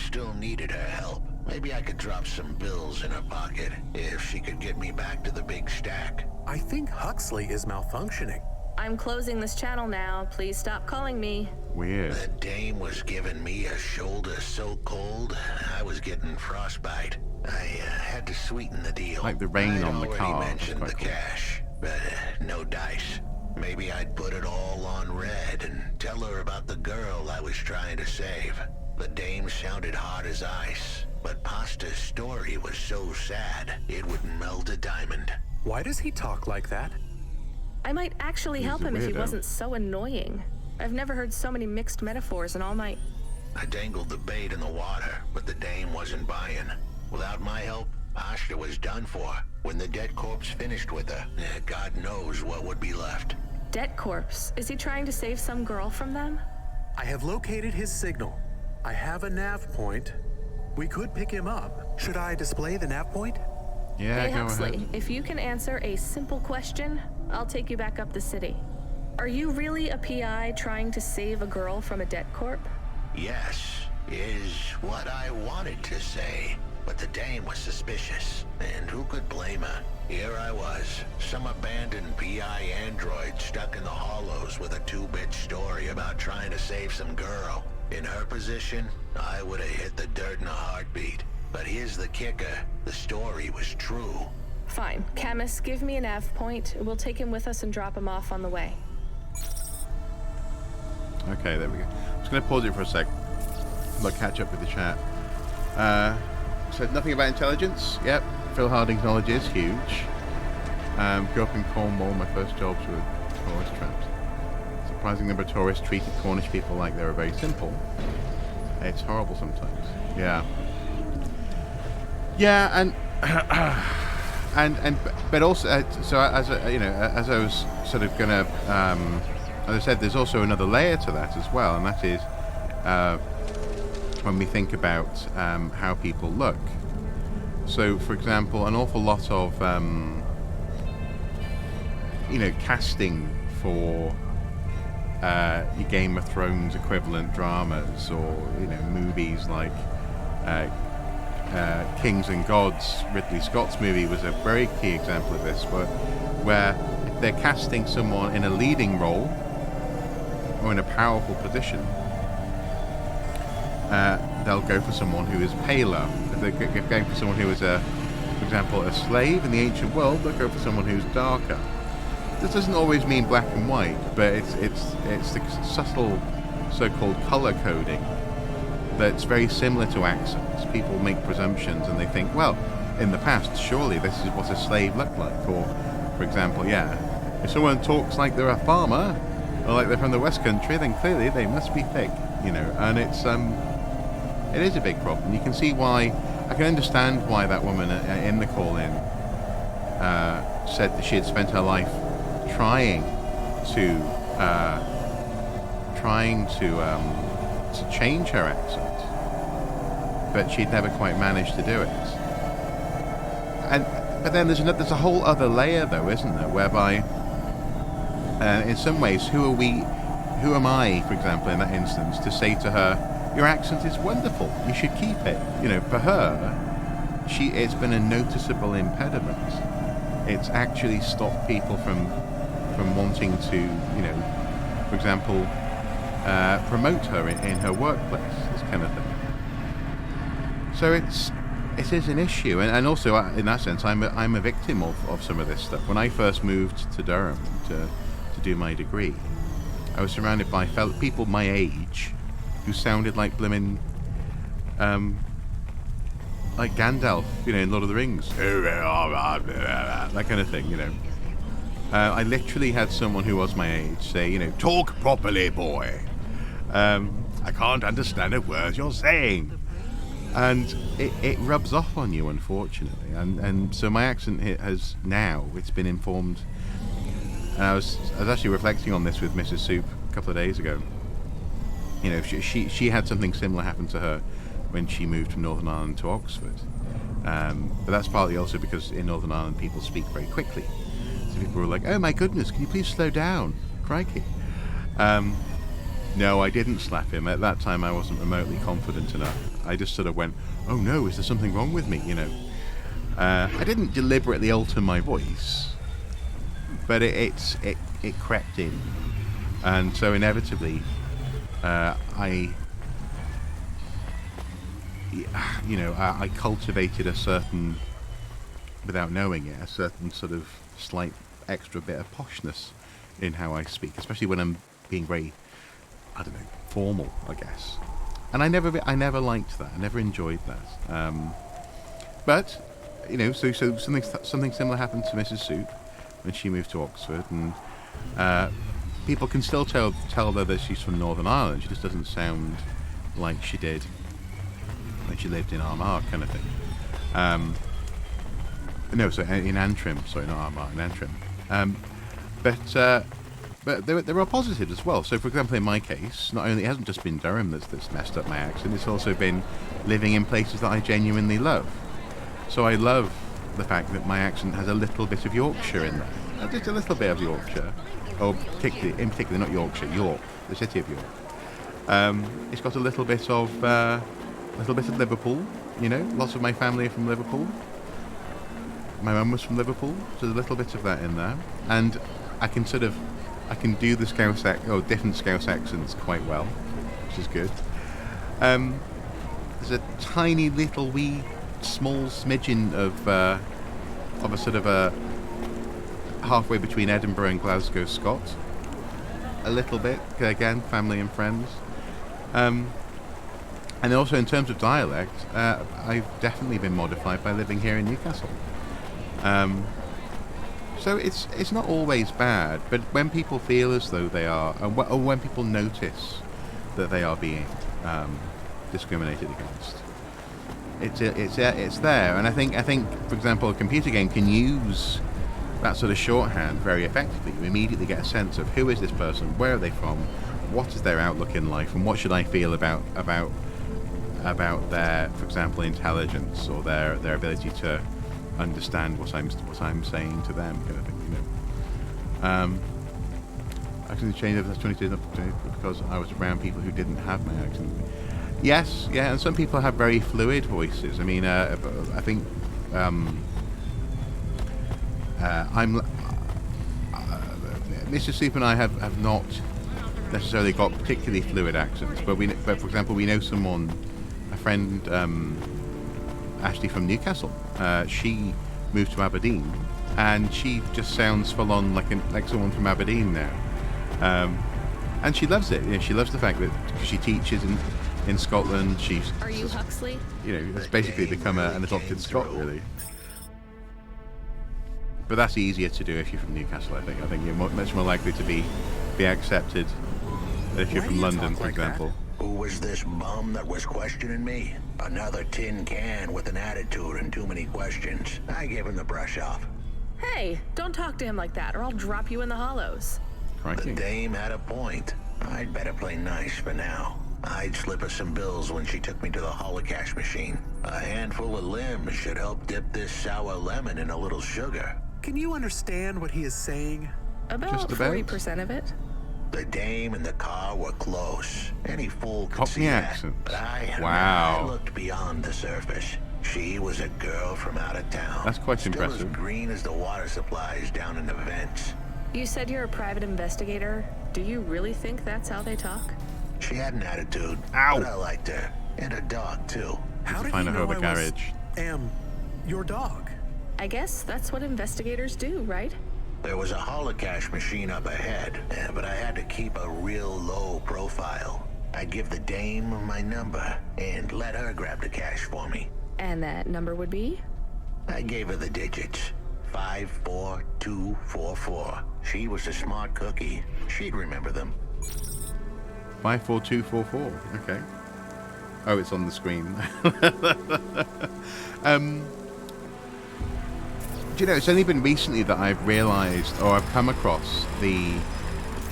still needed her help. Maybe I could drop some bills in her pocket if she could get me back to the big stack. I think Huxley is malfunctioning. I'm closing this channel now. Please stop calling me. Weird. The dame was giving me a shoulder so cold, I was getting frostbite. I had to sweeten the deal. Like the rain on the car. I mentioned the cash, but no dice. Maybe I'd put it all on red and tell her about the girl I was trying to save. The dame sounded hard as ice, but Pasta's story was so sad, it would melt a diamond. Why does he talk like that? I might actually help him if he wasn't so annoying. I've never heard so many mixed metaphors in all my... I dangled the bait in the water, but the dame wasn't buying. Without my help, Pasta was done for. When the debt corpse finished with her, God knows what would be left. Debt corpse? Is he trying to save some girl from them? I have located his signal. I have a nav point. We could pick him up. Should I display the nav point? Yeah, hey, go Huxley, ahead. If you can answer a simple question, I'll take you back up the city. Are you really a PI trying to save a girl from a debt corp? Yes, is what I wanted to say. But the dame was suspicious, and who could blame her? Here I was, some abandoned PI android stuck in the hollows with a 2-bit story about trying to save some girl. In her position, I would have hit the dirt in a heartbeat. But here's the kicker, the story was true. Fine. Camus, give me a nav point. We'll take him with us and drop him off on the way. Okay, there we go. I'm just going to pause it for a sec. I'll catch up with the chat. Said nothing about intelligence. Yep. Phil Harding's knowledge is huge. Grew up in Cornwall. My first jobs were tourist traps. Surprising number of tourists treated Cornish people like they were very simple. It's horrible sometimes. Yeah. Yeah, but also, so as you know, as I was sort of gonna, as I said, there's also another layer to that as well, and that is when we think about how people look. So, for example, an awful lot of casting for your Game of Thrones equivalent dramas, or movies like Kings and Gods. Ridley Scott's movie was a very key example of this, where if they're casting someone in a leading role or in a powerful position, they'll go for someone who is paler. If they're going for someone who is, for example, a slave in the ancient world, they'll go for someone who's darker. This doesn't always mean black and white, but it's the subtle so-called color coding that's very similar to accents. People make presumptions and they think, well, in the past, surely this is what a slave looked like. Or, for example, if someone talks like they're a farmer or like they're from the West Country, then clearly they must be thick, and it is a big problem. You can see why. I can understand why that woman in the call-in said that she had spent her life trying to change her accent, but she'd never quite managed to do it. But then there's a whole other layer, though, isn't there? Whereby, in some ways, who am I, for example, in that instance, to say to her, your accent is wonderful. You should keep it. You know, for her, it's been a noticeable impediment. It's actually stopped people from wanting to, you know, for example, promote her in her workplace, this kind of thing. So it is an issue, and also in that sense, I'm a victim of some of this stuff. When I first moved to Durham to do my degree, I was surrounded by people my age who sounded like blimmin', like Gandalf, you know, in Lord of the Rings, that kind of thing, you know. I literally had someone who was my age say, you know, talk properly, boy. I can't understand a word you're saying. And it rubs off on you, unfortunately. And so my accent it's been informed. And I was actually reflecting on this with Mrs. Soup a couple of days ago. You know, she had something similar happen to her when she moved from Northern Ireland to Oxford. But that's partly also because in Northern Ireland people speak very quickly. So people were like, oh my goodness, can you please slow down? Crikey. No, I didn't slap him. At that time I wasn't remotely confident enough. I just sort of went, oh no, is there something wrong with me, you know? I didn't deliberately alter my voice, but it crept in. And so inevitably, I cultivated a certain, without knowing it, a certain sort of slight extra bit of poshness in how I speak, especially when I'm being very, I don't know, formal, I guess. And I never liked that. I never enjoyed that. But, you know, so something similar happened to Mrs. Soup when she moved to Oxford, and people can still tell her that she's from Northern Ireland. She just doesn't sound like she did when she lived in Armagh, kind of thing. No, so in Antrim. Sorry, not Armagh, in Antrim. But there are positives as well. So, for example, in my case, not only it hasn't just been Durham that's messed up my accent, it's also been living in places that I genuinely love. So I love the fact that my accent has a little bit of Yorkshire in there, just a little bit of Yorkshire, or in particular not Yorkshire, York, the city of York. It's got a little bit of Liverpool. You know, lots of my family are from Liverpool. My mum was from Liverpool, so there's a little bit of that in there, and I can do the different Scouse accents quite well, which is good. There's a tiny little small smidgen of a sort of a halfway between Edinburgh and Glasgow Scot. A little bit, again, family and friends. And also in terms of dialect, I've definitely been modified by living here in Newcastle. So it's not always bad, but when people feel as though they are, or when people notice that they are being discriminated against, it's there. And I think for example, a computer game can use that sort of shorthand very effectively. You immediately get a sense of who is this person, where are they from, what is their outlook in life, and what should I feel about their, for example, intelligence or their ability to understand what I'm saying to them, kind of thing, you know. Actually, changed over the 22 because I was around people who didn't have my accent. Yes, yeah, and some people have very fluid voices. I mean, I think Mr. Soup and I have not necessarily got particularly fluid accents, but for example, we know someone, a friend, Ashley from Newcastle. She moved to Aberdeen, and she just sounds full on like someone from Aberdeen now, and she loves it. You know, she loves the fact that she teaches in Scotland. Are you Huxley? You know, it's basically become an adopted Scot, really. But that's easier to do if you're from Newcastle. I think you're much more likely to be accepted than if you're from London, for example. Who was this bum that was questioning me? Another tin can with an attitude and too many questions. I gave him the brush off. Hey, don't talk to him like that, or I'll drop you in the hollows. Crikey. The dame had a point. I'd better play nice for now. I'd slip her some bills when she took me to the holocash machine. A handful of limbs should help dip this sour lemon in a little sugar. Can you understand what he is saying? About 40% of it. The dame and the car were close. Any fool could see Cockney that. accent. But I Wow. looked beyond the surface. She was a girl from out of town. That's quite Still impressive. as green as the water supplies down in the vents. You said you're a private investigator. Do you really think that's how they talk? She had an attitude. Ow. But I liked her. And her dog, too. How did Find he her know over I garage. was, your dog? I guess that's what investigators do, right? There was a holocash machine up ahead, but I had to keep a real low profile. I'd give the dame my number and let her grab the cash for me. And that number would be? I gave her the digits. 54244. She was a smart cookie. She'd remember them. 54244. Okay. Oh, it's on the screen. Do you know, it's only been recently that I've realised, or I've come across the...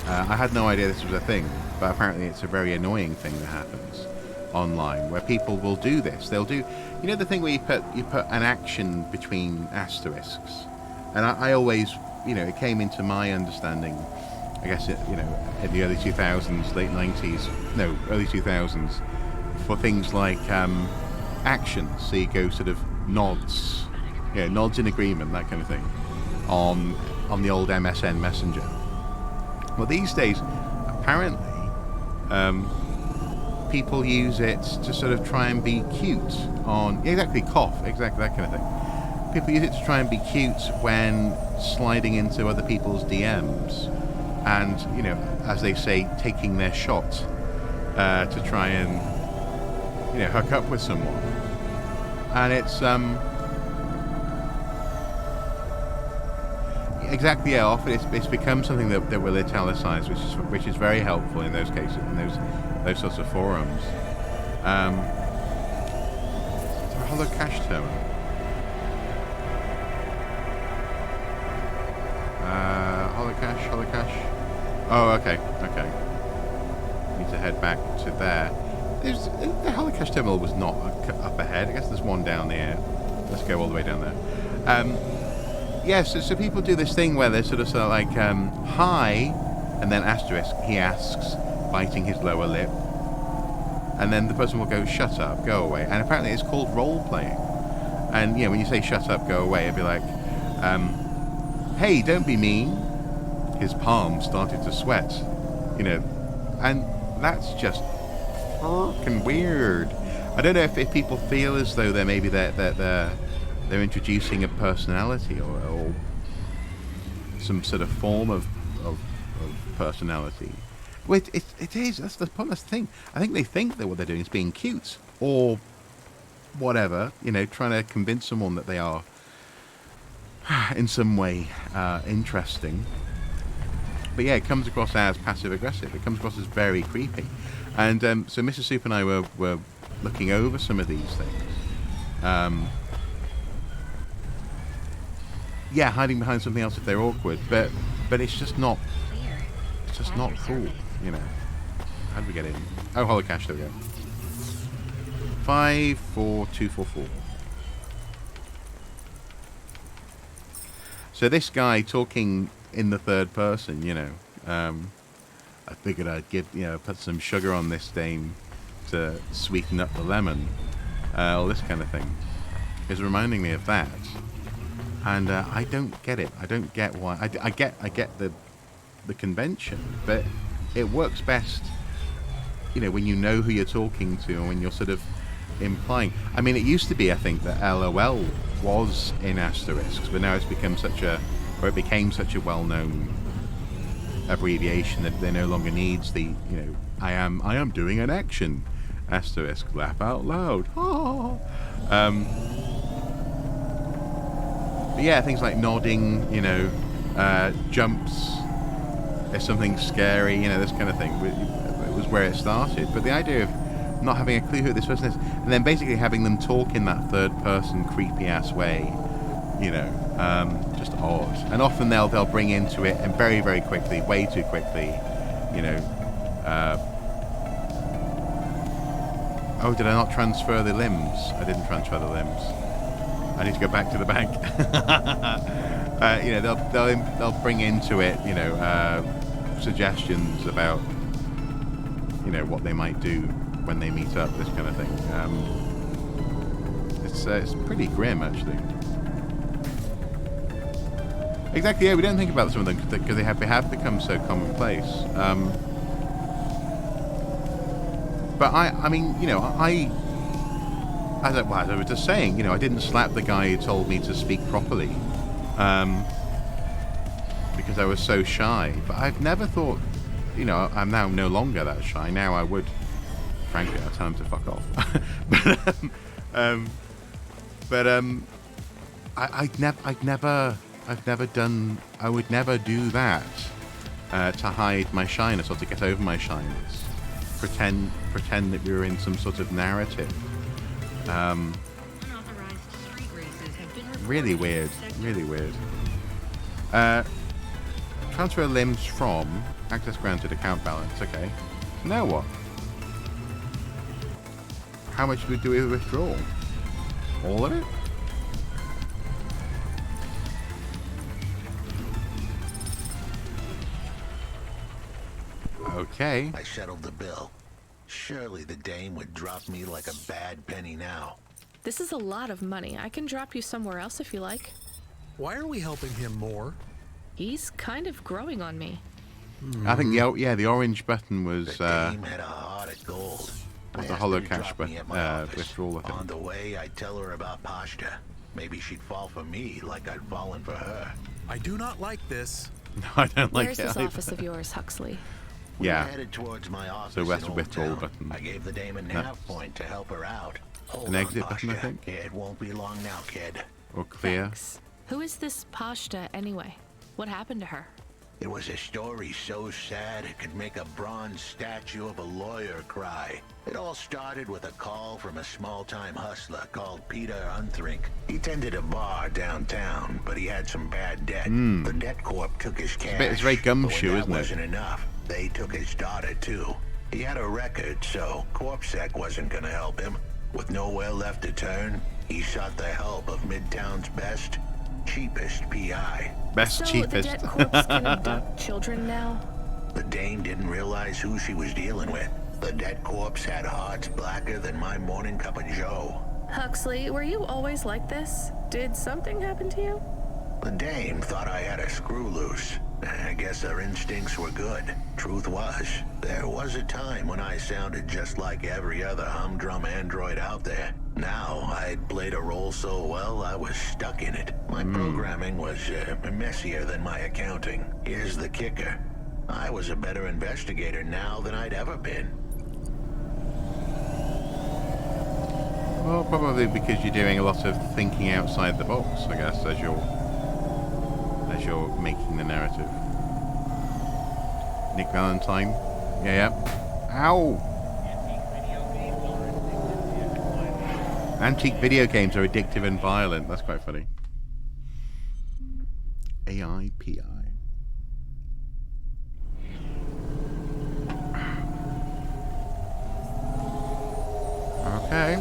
I had no idea this was a thing, but apparently it's a very annoying thing that happens online, where people will do this. They'll do... You know the thing where you put an action between asterisks? And I always... You know, it came into my understanding, I guess, in the early 2000s, late 90s... No, early 2000s, for things like actions. So you go sort of nods... Yeah, nods in agreement, that kind of thing, on the old MSN Messenger. Well, these days, apparently, people use it to sort of try and be cute on... Exactly, cough, exactly that kind of thing. People use it to try and be cute when sliding into other people's DMs and, you know, as they say, taking their shot to try and, you know, hook up with someone. And it's... Exactly, yeah. Often it's become something that will italicize, which is very helpful in those cases, in those sorts of forums. Hello, cash terminal. Hello, cash. Oh, okay. Need to head back to there. The holocaust terminal was not up ahead. I guess there's one down there. Let's go all the way down there. Yes, so people do this thing where they're sort of like, hi, and then asterisk, he asks, biting his lower lip. And then the person will go, shut up, go away. And apparently it's called role-playing. And, you know, when you say shut up, go away, it'd be like, hey, don't be mean. His palms started to sweat, you know. And that's just fucking weird. I don't know if people feel as though they're introducing a personality or some sort of form of personality. Well, it is. That's the thing. I think they think that what they're doing is being cute or whatever, you know, trying to convince someone that they are in some way interesting. But yeah, it comes across as passive-aggressive. It comes across as very creepy. And so Mrs. Soup and I were looking over some of these things. Yeah, hiding behind something else if they're awkward, but it's just not. It's just not cool, you know. How do we get in? Oh, holocash, there we go. 54244. So this guy talking in the third person, you know. I figured I'd put some sugar on this dame to sweeten up the lemon, all this kind of thing, is reminding me of that. And I don't get it. I don't get why. I get the convention, but it works best, you know, when you know who you're talking to and when you're sort of implying. I mean, it used to be, I think, that LOL was in asterisks, but now it became such a well-known abbreviation that they no longer needs the, you know, I am doing an action asterisk, laugh out loud. Oh. But yeah, things like nodding, you know, jumps, if something's scary, you know, this kind of thing. It was where it started. But the idea of not having a clue who this person is, and then basically having them talk in that third-person, creepy-ass way, you know, just odd. And often they'll bring into it, and very, very quickly, way too quickly, you know, oh, did I not transfer the limbs? I didn't transfer the limbs. I need to go back to the bank. You know, they'll bring into it, you know, suggestions about, you know, what they might do when they meet up, this kind of thing. It's pretty grim, actually. Exactly, yeah, we don't think about some of them because they have become so commonplace. But I mean, you know, as I was just saying, you know, I didn't slap the guy who told me to speak properly because I was so shy. But I've never thought, you know, I'm now no longer that shy. Now I would, frankly, I'd tell him to fuck off. I've never done. I would never do that to hide my shyness or to get over my shyness. Pretend that we were in some sort of narrative. Really weird. Really weird. Transfer limbs from access granted account balance. Okay. Now what? How much do we do with withdrawal? All of it? Okay. I settled the bill. Surely the dame would drop me like a bad penny now. This is a lot of money. I can drop you somewhere else if you like. Why are we helping him more? He's kind of growing on me. I think the orange button was The dame had a heart of gold. was the I asked hollow her to cash drop button me at my office. withdrawal. I think. On the way, I'd tell her about Pashta. Maybe she'd fall for me like I'd fallen for her. I do not like this. No, I don't like Where's it. this either. office of yours, Huxley? We Yeah. headed towards my office So that's in a Old withdrawal Town. button. I gave the dame a nav point to help her out. Hold An on, exit button, I Pashta. think? It won't be long now, kid. Or clear. Thanks. Who is this Pashta anyway? What happened to her? It was a story so sad it could make a bronze statue of a lawyer cry. It all started with a call from a small-time hustler called Peter Unthrink. He tended a bar downtown, but he had some bad debt. The debt corp took his cash. it's very gumshoe, but when isn't it? that wasn't enough, they took his daughter too. He had a record, so CorpSec wasn't gonna help him. With nowhere left to turn, he sought the help of Midtown's best, cheapest PI. Best So cheapest. the debt corpse can abduct children now? The dame didn't realize who she was dealing with. The dead corpse had hearts blacker than my morning cup of joe. Huxley, were you always like this? Did something happen to you? The dame thought I had a screw loose. I guess her instincts were good. Truth was, there was a time when I sounded just like every other humdrum android out there. Now, I'd played a role so well, I was stuck in it. My programming was messier than my accounting. Here's the kicker. I was a better investigator now than I'd ever been. Well, probably because you're doing a lot of thinking outside the box, I guess, as you're making the narrative. Nick Valentine. Yeah. Ow! Antique video games are addictive and violent. That's quite funny. AIPI. Okay.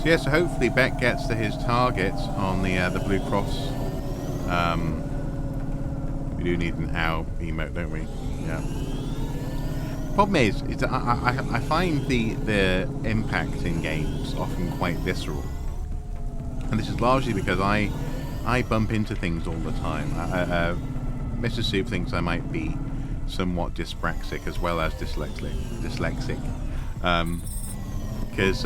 So yeah, so hopefully Beck gets to his target on the Blue Cross. We do need an ow emote, don't we? Yeah. Problem is that I find the impact in games often quite visceral, and this is largely because I bump into things all the time. Mr. Soup thinks I might be somewhat dyspraxic as well as dyslexic. Because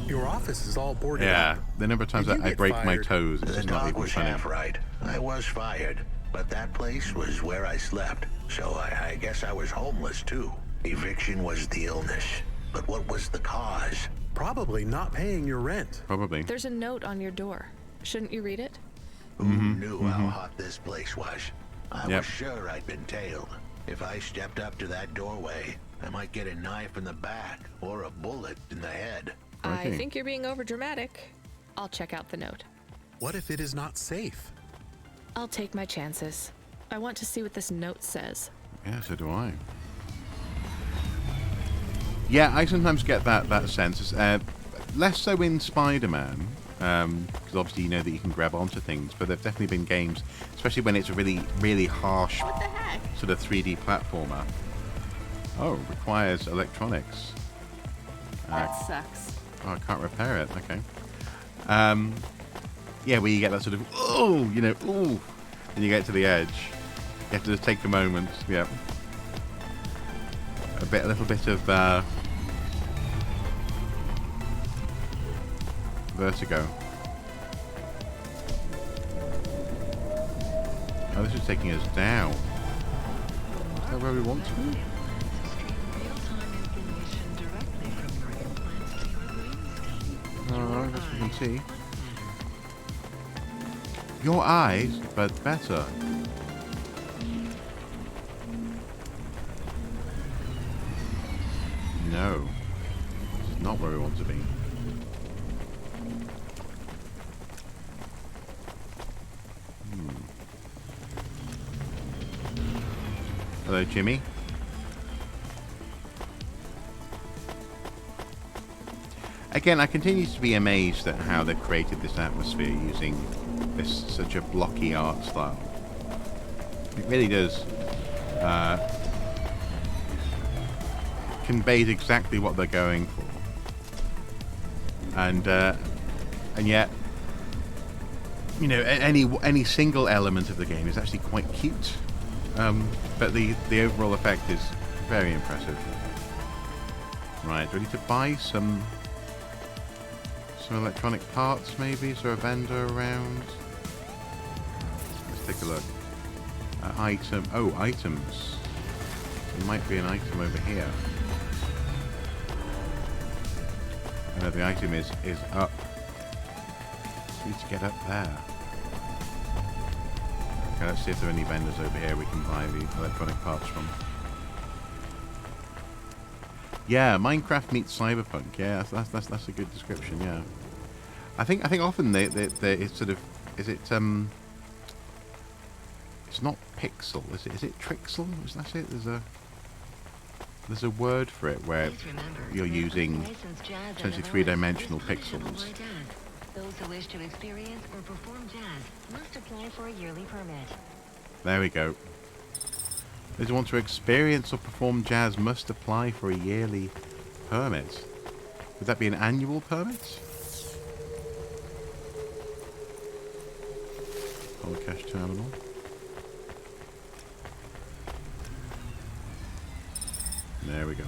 Your office is all boarded yeah, up. the number of times Did that you I get break my fired? toes, it's The just not dog even was funny. half right. I was fired, but that place was where I slept, so I guess I was homeless too. Eviction was the illness, but what was the cause? Probably not paying your rent. Probably. There's a note on your door. Shouldn't you read it? Who knew how hot this place was? I Yep. was sure I'd been tailed. If I stepped up to that doorway, I might get a knife in the back or a bullet in the head. I Okay. think you're being overdramatic. I'll check out the note. What if it is not safe? I'll take my chances. I want to see what this note says. Yeah, so do I. Yeah, I sometimes get that sense. Less so in Spider-Man, because obviously you know that you can grab onto things. But there've definitely been games, especially when it's a really, really harsh What the heck? sort of 3D platformer. Oh, requires electronics. That sucks. Oh, I can't repair it. Okay. Yeah, where you get that sort of and you get to the edge. You have to just take a moment. Yeah. A little bit of vertigo. Oh, this is taking us down. Is that where we want to be? Alright, as we can see. Your eyes, but better. No. This is not where we want to be. Hello, Jimmy. Again, I continue to be amazed at how they've created this atmosphere using this such a blocky art style. It really does conveys exactly what they're going for, and yet, you know, any single element of the game is actually quite cute, but the overall effect is very impressive. Right, ready to buy some electronic parts, maybe? Is there a vendor around? Let's take a look. Items. There might be an item over here. No, the item is up. So we need to get up there. Okay, let's see if there are any vendors over here we can buy the electronic parts from. Yeah, Minecraft meets cyberpunk. Yeah, that's a good description. Yeah, I think often they it's sort of it's not pixel. Is it trixel? Is that it? There's a word for it where you're using essentially three-dimensional pixels. Those who wish to experience or perform jazz must apply for a yearly permit. There we go. Those who want to experience or perform jazz must apply for a yearly permit. Would that be an annual permit? Holocash terminal. There we go.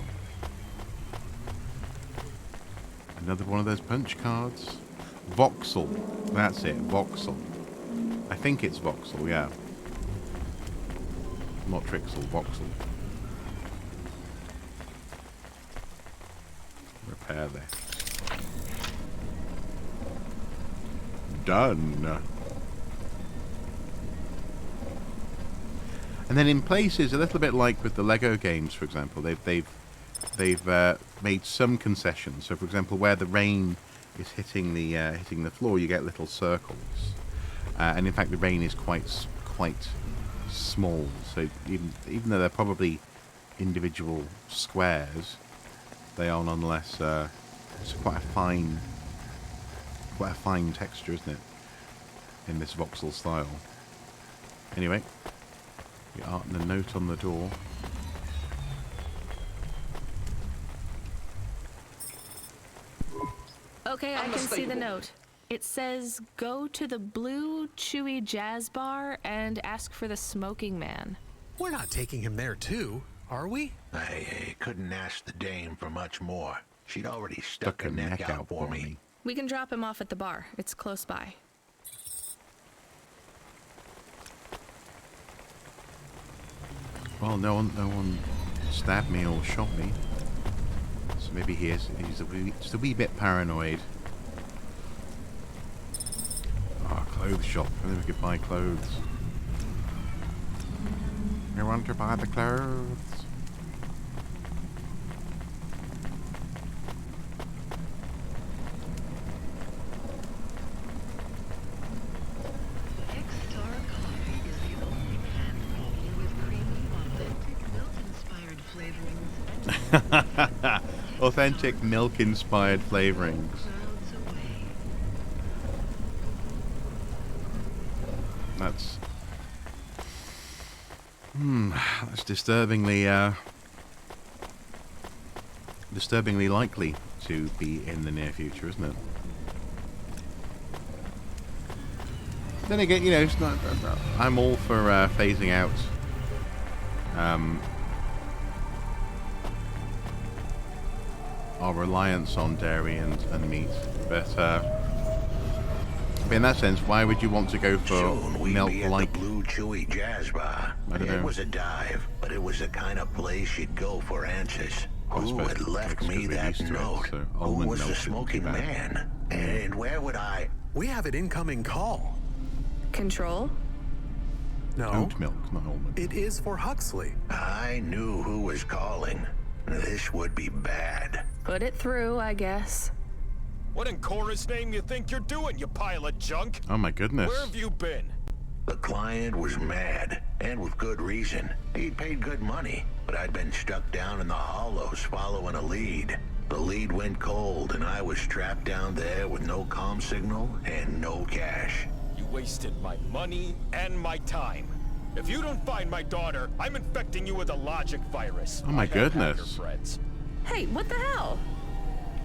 Another one of those punch cards. Voxel. That's it, voxel. I think it's voxel, yeah. Not Trixel, voxel. Repair this. Done. And then in places, a little bit like with the Lego games, for example, they've made some concessions. So, for example, where the rain is hitting the floor, you get little circles, and in fact, the rain is quite small. So even though they're probably individual squares, they are nonetheless it's quite a fine texture, isn't it, in this voxel style. Anyway, the art and the note on the door. Okay, I can see the note. It says, go to the Blue Chewy Jazz Bar and ask for the Smoking Man. We're not taking him there too, are we? I couldn't ask the dame for much more. She'd already stuck her neck out for me. We can drop him off at the bar. It's close by. Well, no one stabbed me or shot me. So maybe he's just a wee bit paranoid. Oh, clothes shop. I think we could buy clothes. You want to buy the clothes? X-Star Coffee is the only fan coffee with creamy, authentic milk-inspired flavorings. Authentic milk-inspired flavorings. It's disturbingly likely to be in the near future, isn't it? Then again, you know, it's not. I'm all for phasing out our reliance on dairy and meat, but in that sense, why would you want to go for Soon we'd milk be at like the Blue Chewy Jazz Bar. I don't It know. was a dive, but it was the kind of place you'd go for answers. I Who suppose had left it's me 'cause we're that used to it, note? so Who almond was the milk isn't too smoking bad. man? And where would I... We have an incoming call. Control? No, Oat milk, not almond. it is for Huxley. I knew who was calling. This would be bad. Put it through, I guess. What in Cora's name you think you're doing, you pile of junk? Oh my goodness. Where have you been? The client was mad, and with good reason. He'd paid good money, but I'd been stuck down in the hollows following a lead. The lead went cold, and I was trapped down there with no comm signal and no cash. You wasted my money and my time. If you don't find my daughter, I'm infecting you with a logic virus. Oh my I have goodness. hacker friends. Hey, what the hell?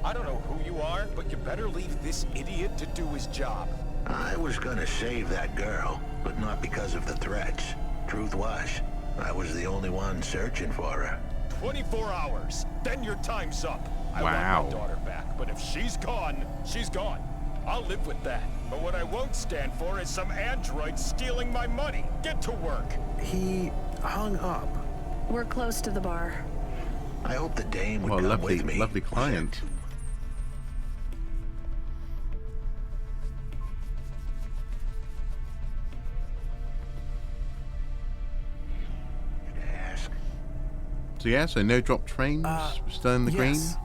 I don't know who you are, but you better leave this idiot to do his job. I was gonna save that girl, but not because of the threats. Truth was, I was the only one searching for her. 24 hours, then your time's up. I Wow. want my daughter back, but if she's gone, she's gone. I'll live with that. But what I won't stand for is some android stealing my money. Get to work. He hung up. We're close to the bar. I hope the dame would Well, come lovely, with me. lovely client. Ask. So yeah, so no drop trains, still in the yes. green.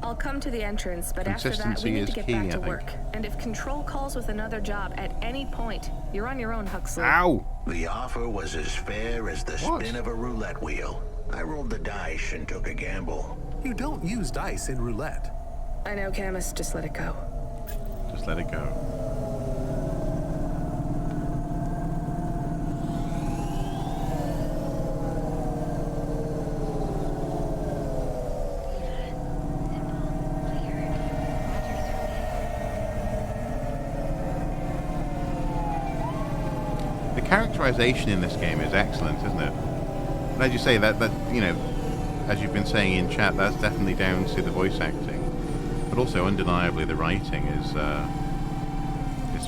I'll come to the entrance, but after that, Consistency we need is to get key, back I to think. work. And if Control calls with another job at any point, you're on your own, Huxley. Ow! The offer was as fair as the What? spin of a roulette wheel. I rolled the dice and took a gamble. You don't use dice in roulette. I know, Camus. Just let it go. Just let it go. The characterization in this game is excellent, isn't it? And as you say, that you know, as you've been saying in chat, that's definitely down to the voice acting, but also undeniably the writing is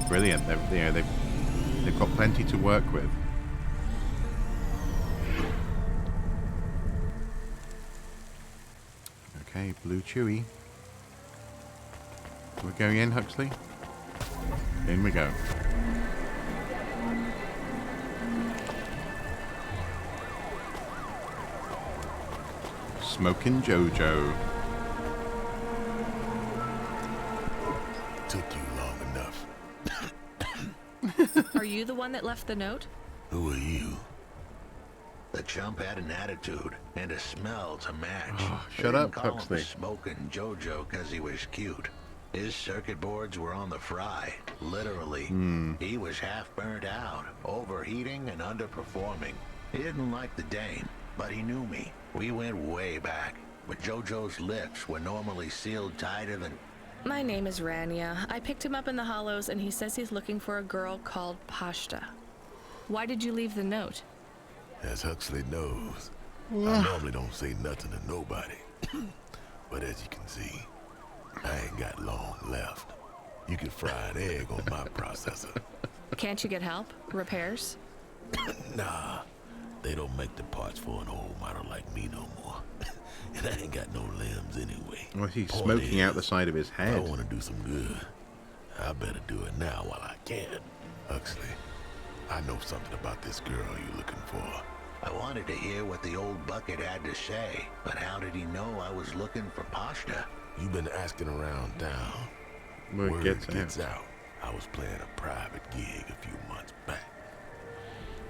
brilliant. They've got plenty to work with. Okay, Blue Chewy. We're going in, Huxley. In we go. Smokin' Jojo. Took you long enough. Are you the one that left the note? Who are you? The chump had an attitude and a smell to match. Oh, They shut didn't up, call Huxley. him Smoking Jojo because he was cute. His circuit boards were on the fry, literally. He was half burnt out, overheating and underperforming. He didn't like the dame, but he knew me. We went way back, but Jojo's lips were normally sealed tighter than... My name is Rania. I picked him up in the Hollows, and he says he's looking for a girl called Pashta. Why did you leave the note? As Huxley knows, I normally don't say nothing to nobody. But as you can see, I ain't got long left. You can fry an egg on my processor. Can't you get help? Repairs? Nah, they don't make the parts for an old model like me no more. And I ain't got no limbs anyway. Well, he's Point smoking out is, the side of his if I head. want to do some good, I better do it now while I can. Huxley, I know something about this girl you're looking for. I wanted to hear what the old bucket had to say, but how did he know I was looking for Pashta? You've been asking around town. Word gets out. out. I was playing a private gig a few months back.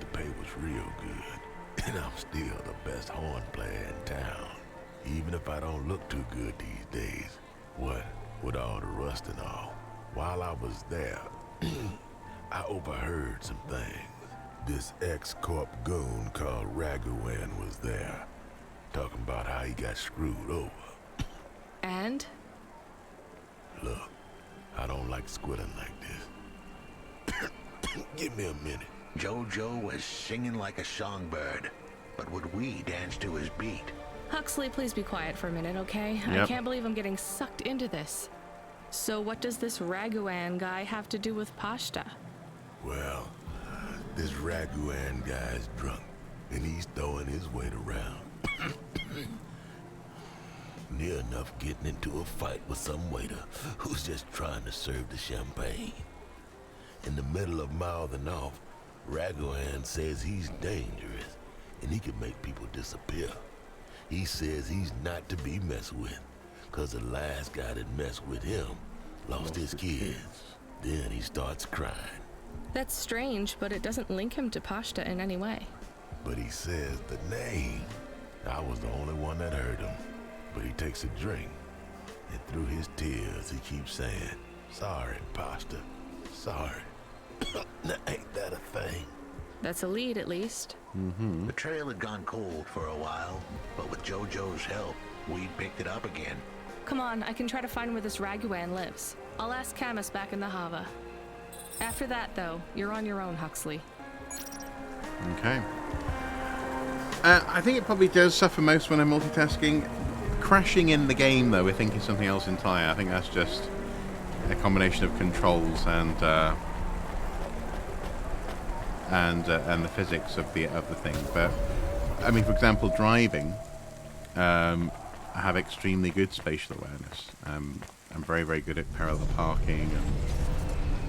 The pay was real good, and I'm still the best horn player in town. Even if I don't look too good these days. What with all the rust and all. While I was there, I overheard some things. This ex-corp goon called Raguan was there, talking about how he got screwed over. And? Look, I don't like squilling like this. Give me a minute. Jojo was singing like a songbird, but would we dance to his beat? Huxley, please be quiet for a minute, okay? I Yep. can't believe I'm getting sucked into this. So what does this Raguan guy have to do with Pashta? Well, this Raguan guy's drunk, and he's throwing his weight around. Near enough getting into a fight with some waiter who's just trying to serve the champagne. In the middle of mouthing off, Raguan says he's dangerous, and he can make people disappear. He says he's not to be messed with, cause the last guy that messed with him lost his kids. Then he starts crying. That's strange, but it doesn't link him to Pashta in any way. But he says the name. I was the only one that heard him. But he takes a drink, and through his tears he keeps saying, "Sorry, Pasta, sorry." Now, ain't that a thing? That's a lead, at least. Mm-hmm. The trail had gone cold for a while, but with Jojo's help, we picked it up again. Come on, I can try to find where this Raguan lives. I'll ask Camus back in the Hava. After that, though, you're on your own, Huxley. Okay. I think it probably does suffer most when I'm multitasking. Crashing in the game, though, I think is something else entirely. I think that's just a combination of controls and the physics of the thing. But I mean, for example, driving, I have extremely good spatial awareness. I'm very, very good at parallel parking,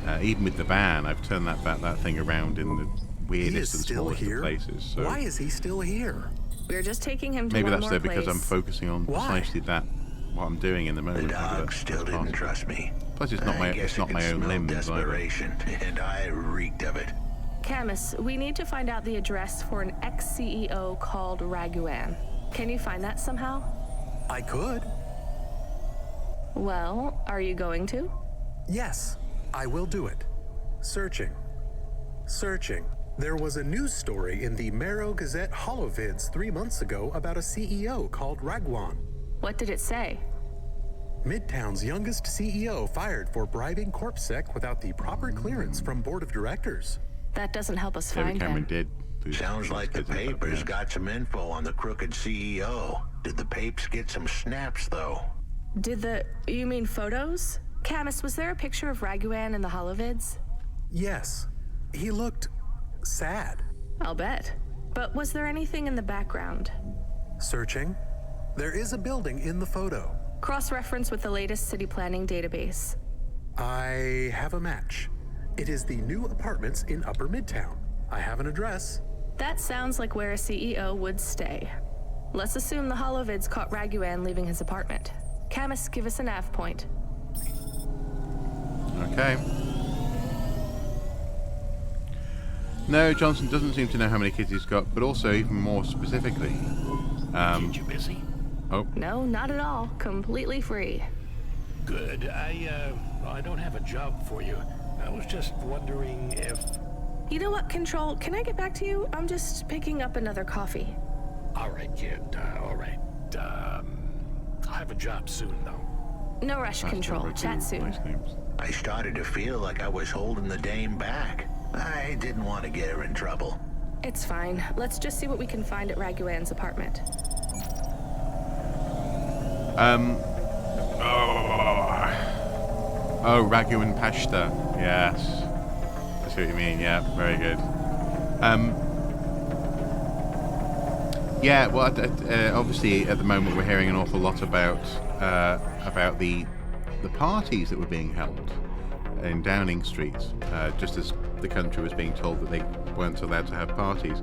and even with the van, I've turned that thing around in the weirdest and smallest of places. So why is he still here? We're just taking him to maybe one that's more there place. because I'm focusing on precisely that, what I'm doing in the moment. The dog still didn't trust me. Plus, it's not my own limbs. Desperation, and I reeked of it. Camus, we need to find out the address for an ex-CEO called Raguan. Can you find that somehow? I could. Well, are you going to? Yes, I will do it. Searching. There was a news story in the Marrow Gazette Holovids 3 months ago about a CEO called Raguan. What did it say? Midtown's youngest CEO fired for bribing CorpSec without the proper clearance from board of directors. That doesn't help us find him. Sounds like the papers got some info on the crooked CEO. Did the papes get some snaps, though? You mean photos? Camus, was there a picture of Raguan in the Holovids? Yes. He looked sad. I'll bet. But was there anything in the background? Searching. There is a building in the photo. Cross-reference with the latest city planning database. I have a match. It is the new apartments in Upper Midtown. I have an address. That sounds like where a CEO would stay. Let's assume the Holovids caught Raguan leaving his apartment. Camus, give us a nav point. Okay. No, Johnson doesn't seem to know how many kids he's got, but also, even more specifically... Did you busy? Oh. No, not at all. Completely free. Good. I don't have a job for you. I was just wondering if... You know what, Control? Can I get back to you? I'm just picking up another coffee. All right, kid. All right. I'll have a job soon, though. No rush, Control. Chat soon. I started to feel like I was holding the dame back. I didn't want to get her in trouble. It's fine. Let's just see what we can find at Raguan's apartment. Oh, Ragu and Pashta. Yes. I see what you mean. Yeah, very good. Yeah, well, obviously at the moment we're hearing an awful lot about the parties that were being held in Downing Street, just as the country was being told that they weren't allowed to have parties.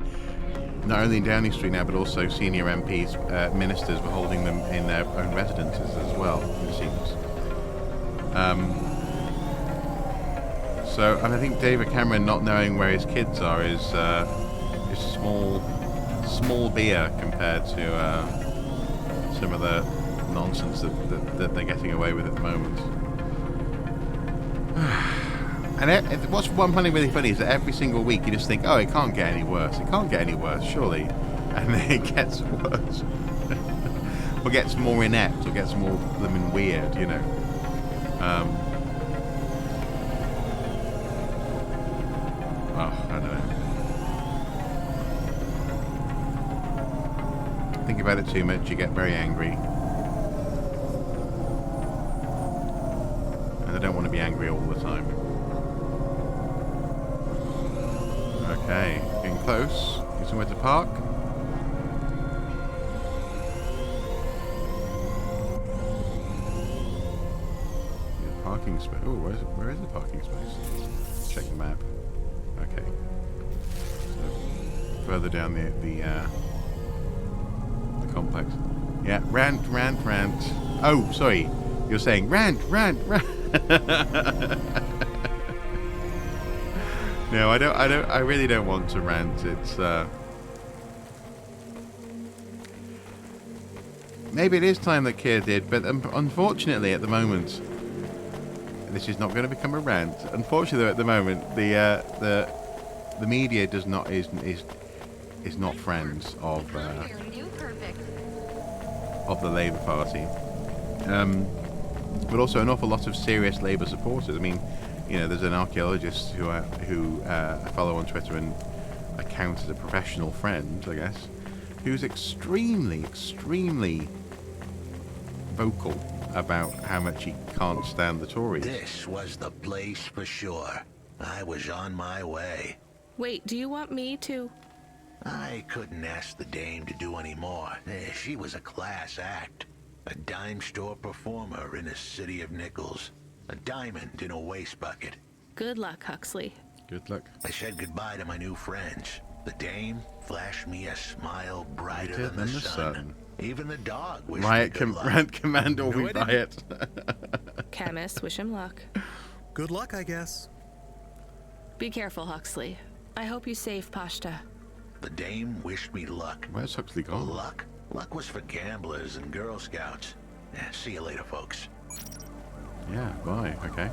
Not only in Downing Street now, but also senior MPs, ministers were holding them in their own residences as well, it seems. So, and I think David Cameron not knowing where his kids are is small beer compared to some of the nonsense that they're getting away with at the moment. And what's one funny really funny is that every single week you just think, oh, it can't get any worse. It can't get any worse, surely. And then it gets worse. Or gets more inept, or gets more blooming weird, you know. Oh, I don't know. Think about it too much, you get very angry. And I don't want to be angry all the time. Okay, getting close. Get somewhere to park. Parking space. Oh, where is the parking space? Check the map. Okay. So, further down the complex. Yeah, rant. Oh, sorry. You're saying rant. No, I don't. I really don't want to rant. It's maybe it is time that Keir did, but unfortunately, at the moment, this is not going to become a rant. Unfortunately, at the moment, the media is not friends of the Labour Party, but also an awful lot of serious Labour supporters. I mean, you know, there's an archaeologist who I follow on Twitter and I count as a professional friend, I guess, who's extremely vocal about how much he can't stand the Tories. This was the place for sure. I was on my way. Wait, do you want me to? I couldn't ask the dame to do any more. She was a class act. A dime store performer in a city of nickels. A diamond in a waste bucket. Good luck, Huxley. Good luck. I said goodbye to my new friends. The dame flashed me a smile brighter than the sun. Even the dog wished Riot me good luck. Rant command or we riot. Chemist, wish him luck. Good luck, I guess. Be careful, Huxley. I hope you save Pashta. The dame wished me luck. Where's Huxley gone? Luck? Luck was for gamblers and Girl Scouts. See you later, folks. Yeah, bye. Okay.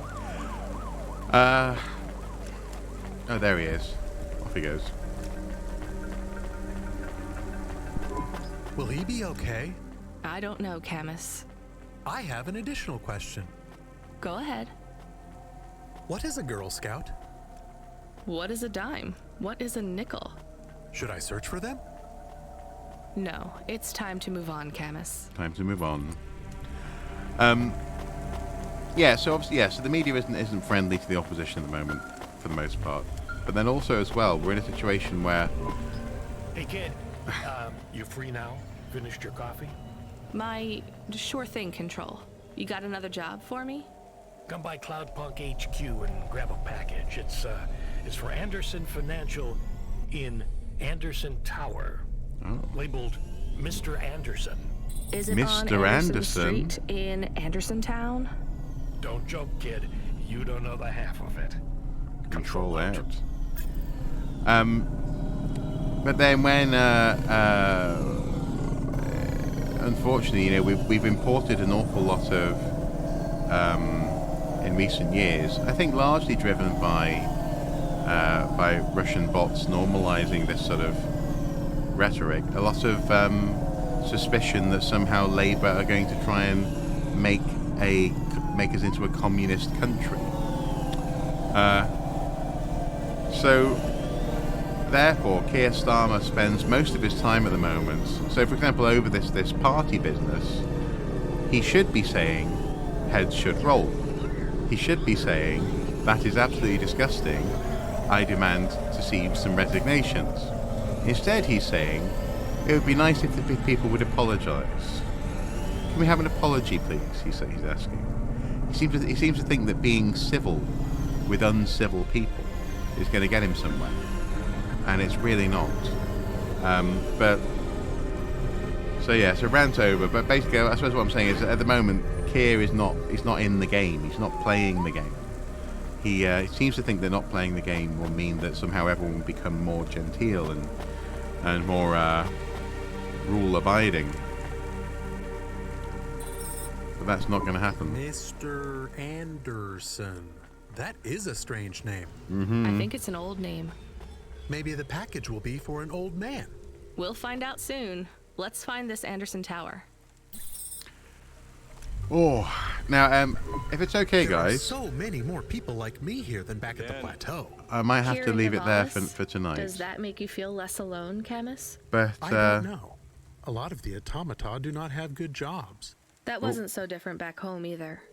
Oh, there he is. Off he goes. Will he be okay? I don't know, Camus. I have an additional question. Go ahead. What is a Girl Scout? What is a dime? What is a nickel? Should I search for them? No, it's time to move on, Camus. Time to move on. Yeah, so obviously, so the media isn't friendly to the opposition at the moment, for the most part. But then also as well, we're in a situation where... Hey kid, you free now? Finished your coffee? My sure thing control. You got another job for me? Come by Cloudpunk HQ and grab a package. It's for Anderson Financial in Anderson Tower. Oh. Labeled Mr. Anderson. Is it on Mr. Anderson Anderson? Street in Anderson Town? Don't joke, kid. You don't know the half of it. Control out. But then when, unfortunately, you know, we've imported an awful lot of, in recent years, I think largely driven by Russian bots normalizing this sort of rhetoric. A lot of suspicion that somehow Labour are going to try and make us into a communist country. So therefore, Keir Starmer spends most of his time at the moment. So, for example, over this party business, he should be saying, "Heads should roll." He should be saying, "That is absolutely disgusting. I demand to see some resignations." Instead, he's saying, "It would be nice if the people would apologise. Can we have an apology, please?" He's asking. He seems to think that being civil with uncivil people is going to get him somewhere, and it's really not. So rant over. But basically, I suppose what I'm saying is that at the moment, Keir is not in the game. He's not playing the game. He seems to think that not playing the game will mean that somehow everyone will become more genteel and more rule-abiding. But that's not going to happen. Mr. Anderson. That is a strange name. I think it's an old name. Maybe the package will be for an old man. We'll find out soon. Let's find this Anderson Tower. Oh, now, if it's okay, There are guys, so many more people like me here than back at the plateau. I might have Here to in leave it there Novalis, for tonight. Does that make you feel less alone, Camus? But I don't know. A lot of the automata do not have good jobs. That wasn't so different back home either.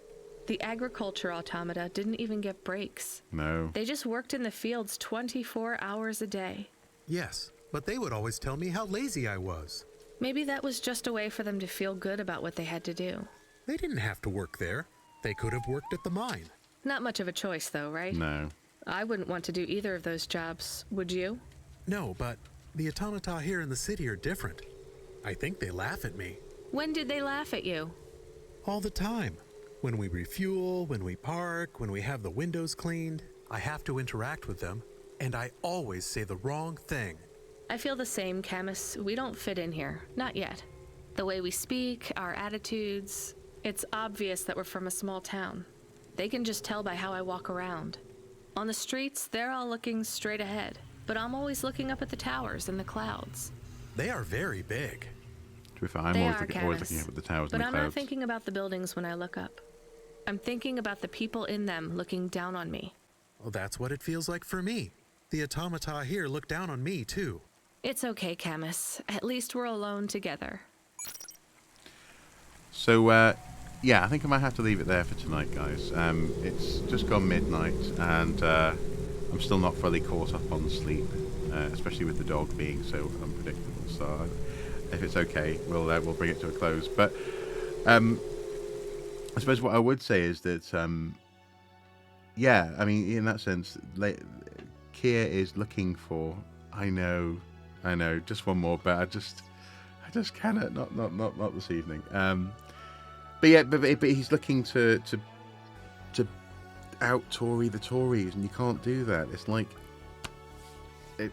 The agriculture automata didn't even get breaks. no. They just worked in the fields 24 hours a day. Yes, but they would always tell me how lazy I was. Maybe that was just a way for them to feel good about what they had to do. They didn't have to work there. They could have worked at the mine. Not much of a choice, though, right? No. I wouldn't want to do either of those jobs, would you? No, but the automata here in the city are different. I think they laugh at me. When did they laugh at you? All the time. When we refuel, when we park, when we have the windows cleaned, I have to interact with them, and I always say the wrong thing. I feel the same, Camus. We don't fit in here. Not yet. The way we speak, our attitudes, it's obvious that we're from a small town. They can just tell by how I walk around. On the streets, they're all looking straight ahead, but I'm always looking up at the towers and the clouds. They are very big. To be fair, I'm They always are, looking Camus, up at the towers but and the I'm clouds. not thinking about the buildings when I look up. I'm thinking about the people in them looking down on me. Well, that's what it feels like for me. The automata here look down on me, too. It's okay, Camus. At least we're alone together. So, yeah, I think I might have to leave it there for tonight, guys. It's just gone midnight, and I'm still not fully caught up on sleep, especially with the dog being so unpredictable. So, if it's okay, we'll bring it to a close. But I suppose what I would say is that, yeah, I mean, in that sense, Kia is looking for. I know, just one more, but I just cannot, not this evening. But yeah, but he's looking to out Tory the Tories, and you can't do that. It's like it.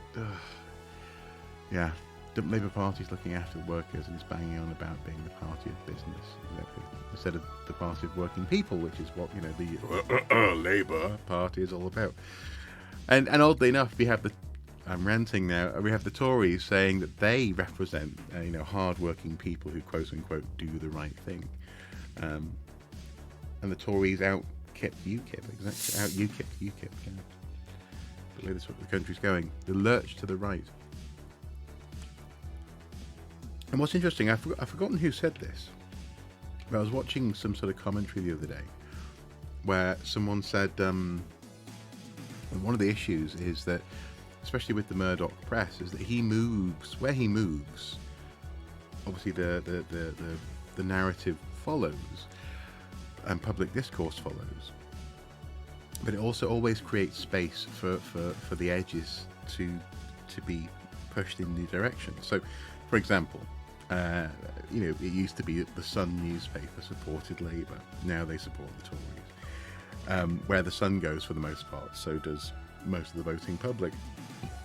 Yeah, the Labour Party's looking after workers, and he's banging on about being the party of business, exactly, instead of the party of working people, which is what the Labour Party is all about. And oddly enough, we have I'm ranting now. We have the Tories saying that they represent, hard-working people who quote unquote do the right thing, and the Tories out-kept UKIP, exactly, out-UKIP. Yeah. The way this the country's going, the lurch to the right. And what's interesting, I've forgotten who said this, but I was watching some sort of commentary the other day, where someone said one of the issues is that, especially with the Murdoch press, is that he moves where he moves. Obviously, the narrative follows, and public discourse follows. But it also always creates space for the edges to be pushed in new directions. So, for example, it used to be that the Sun newspaper supported Labour. Now they support the Tories. Where the Sun goes, for the most part, so does most of the voting public,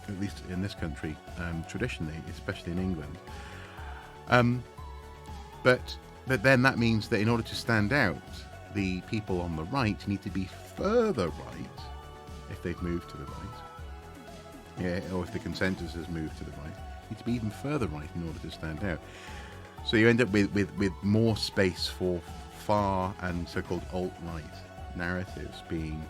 at least in this country, traditionally, especially in England. But then that means that in order to stand out, the people on the right need to be further right, if they've moved to the right, or if the consensus has moved to the right, need to be even further right in order to stand out. So you end up with more space for far and so-called alt-right narratives being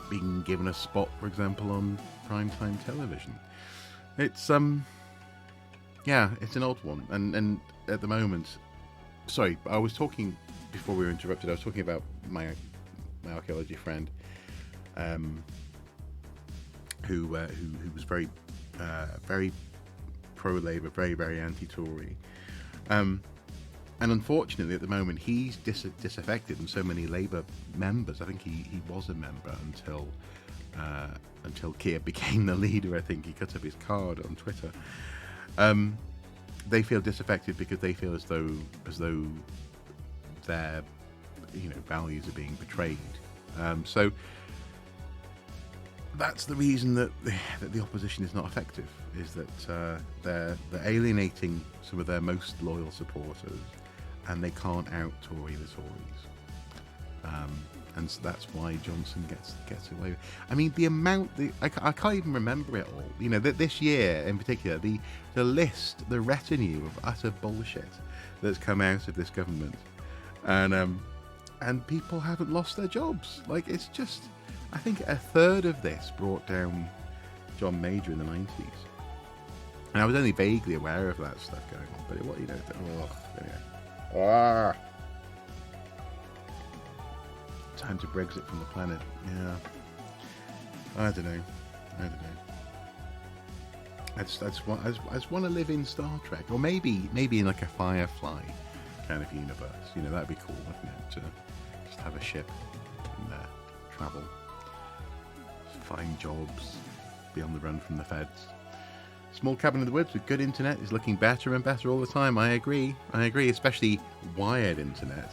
being given a spot, for example, on primetime television. It's it's an odd one, and at the moment, sorry, I was talking before we were interrupted. I was talking about my archaeology friend, who was very pro-Labour, very anti-Tory, and unfortunately at the moment he's disaffected, and so many Labour members, I think he was a member until Keir became the leader. I think he cut up his card on Twitter. They feel disaffected because they feel as though their values are being betrayed. So that's the reason that the opposition is not effective, is that they're alienating some of their most loyal supporters, and they can't out-Tory the and so that's why Johnson gets away with. I mean, the amount, I can't even remember it all. You know, that this year in particular, the list, the retinue of utter bullshit that's come out of this government, and people haven't lost their jobs. Like, it's just, I think a third of this brought down John Major in the 90s. And I was only vaguely aware of that stuff going on, but what, you know, anyway. Time to Brexit from the planet. Yeah. I don't know. I just want to live in Star Trek, or maybe in like a Firefly kind of universe. You know, that'd be cool, wouldn't it? To just have a ship and travel, find jobs, be on the run from the feds. Small cabin in the woods with good internet is looking better and better all the time. I agree, especially wired internet.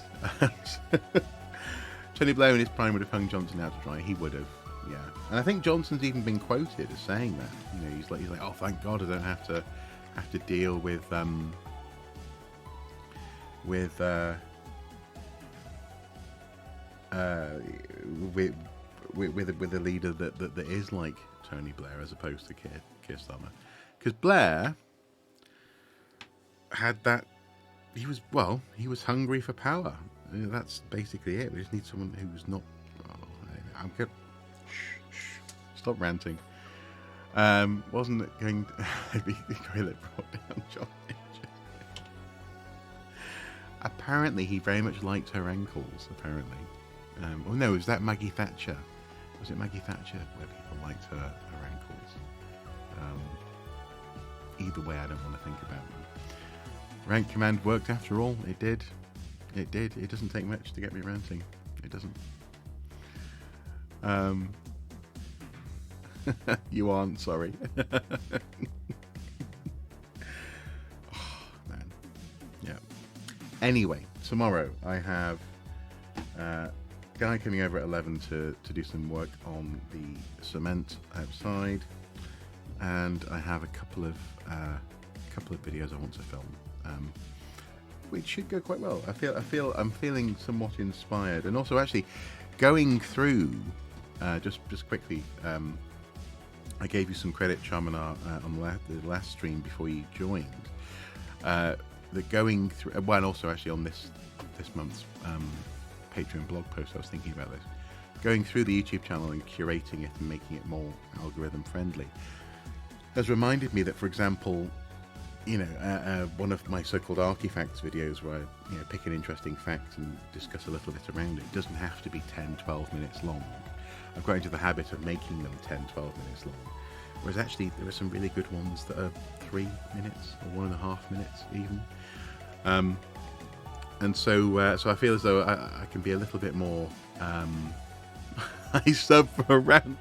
Tony Blair in his prime would have hung Johnson out to dry. He would have, yeah. And I think Johnson's even been quoted as saying that. You know, he's like, oh, thank God I don't have to deal with a leader that is like Tony Blair as opposed to Keir Starmer. Because Blair had that. He was hungry for power. That's basically it. We just need someone who's not. Oh, I'm good. Shh. Stop ranting. Wasn't it going to be the guy that brought down John Major? Apparently, he very much liked her ankles. Apparently, oh no, was that Maggie Thatcher? Was it Maggie Thatcher where people liked her ankles? Either way, I don't want to think about them. Rank command worked after all. It did. It doesn't take much to get me ranting. It doesn't. You aren't, sorry. Oh, man. Yeah. Anyway, tomorrow I have a guy coming over at 11 to do some work on the cement outside, and I have a couple of videos I want to film. Which should go quite well. I'm feeling somewhat inspired, and also actually going through just quickly. I gave you some credit, Charmanar, on the last stream before you joined. That going through, well, and also actually on this month's Patreon blog post, I was thinking about this. Going through the YouTube channel and curating it and making it more algorithm friendly has reminded me that, for example, you know, one of my so-called artifacts videos where I pick an interesting fact and discuss a little bit around it doesn't have to be 10-12 minutes long. I've got into the habit of making them 10-12 minutes long, whereas actually there are some really good ones that are 3 minutes or 1.5 minutes even. And so I feel as though I can be a little bit more I sub for a rant.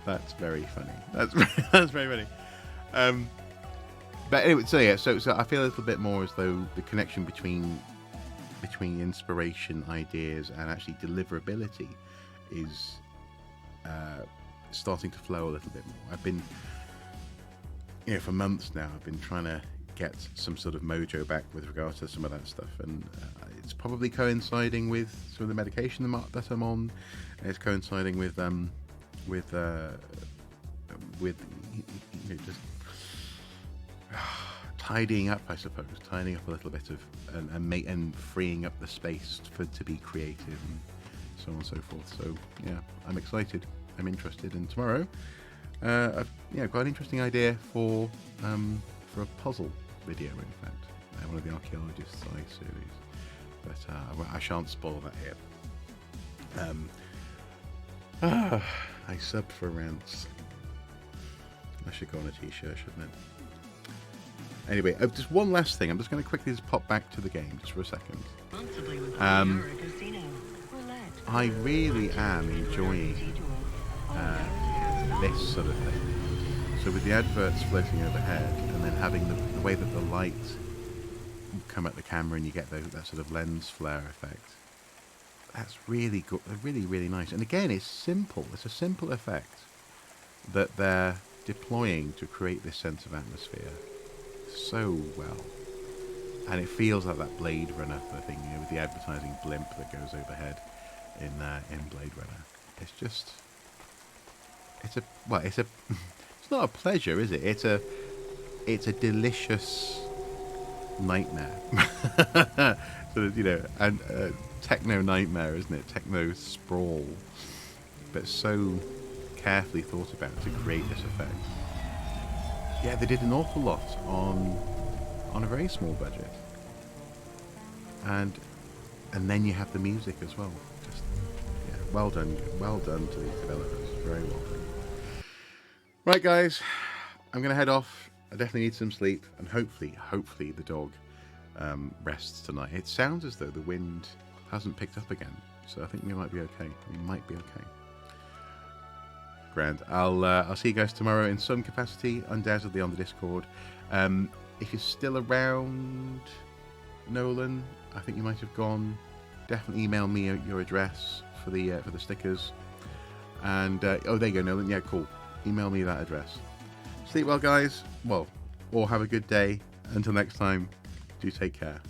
That's very funny. That's very funny. But anyway, so yeah, so I feel a little bit more as though the connection between inspiration, ideas, and actually deliverability is starting to flow a little bit more. I've been, for months now, I've been trying to get some sort of mojo back with regards to some of that stuff, and it's probably coinciding with some of the medication that I'm on. It's coinciding with just tidying up, I suppose, tidying up a little bit of and freeing up the space to be creative and so on and so forth. So yeah, I'm excited. I'm interested. And tomorrow, I've got an interesting idea for a puzzle video. In fact, one of the Archaeologist's Eye series, but I shan't spoil that here. I sub for rants. I should go on a t-shirt, shouldn't it? Anyway, just one last thing. I'm just going to quickly just pop back to the game just for a second. I really am enjoying this sort of thing. So with the adverts floating overhead, and then having the way that the light come at the camera, and you get that sort of lens flare effect. That's really good, really, really nice. And again, it's simple. It's a simple effect that they're deploying to create this sense of atmosphere so well. And it feels like that Blade Runner thing, you know, with the advertising blimp that goes overhead in Blade Runner. It's just, it's not a pleasure, is it? It's a delicious nightmare. Sort of, you know, and techno nightmare, isn't it? Techno sprawl, but so carefully thought about to create this effect. Yeah, they did an awful lot on a very small budget, and then you have the music as well. Just yeah, well done to these developers. Very well done. Right, guys, I'm gonna head off. I definitely need some sleep, and hopefully the dog rests tonight. It sounds as though the wind hasn't picked up again, so I think we might be okay. Grand. I'll see you guys tomorrow in some capacity, undoubtedly on the Discord. If you're still around, Nolan, I think you might have gone. Definitely email me your address for the stickers. And oh, there you go, Nolan. Yeah, cool. Email me that address. Sleep well, guys. Well, or have a good day. Until next time, do take care.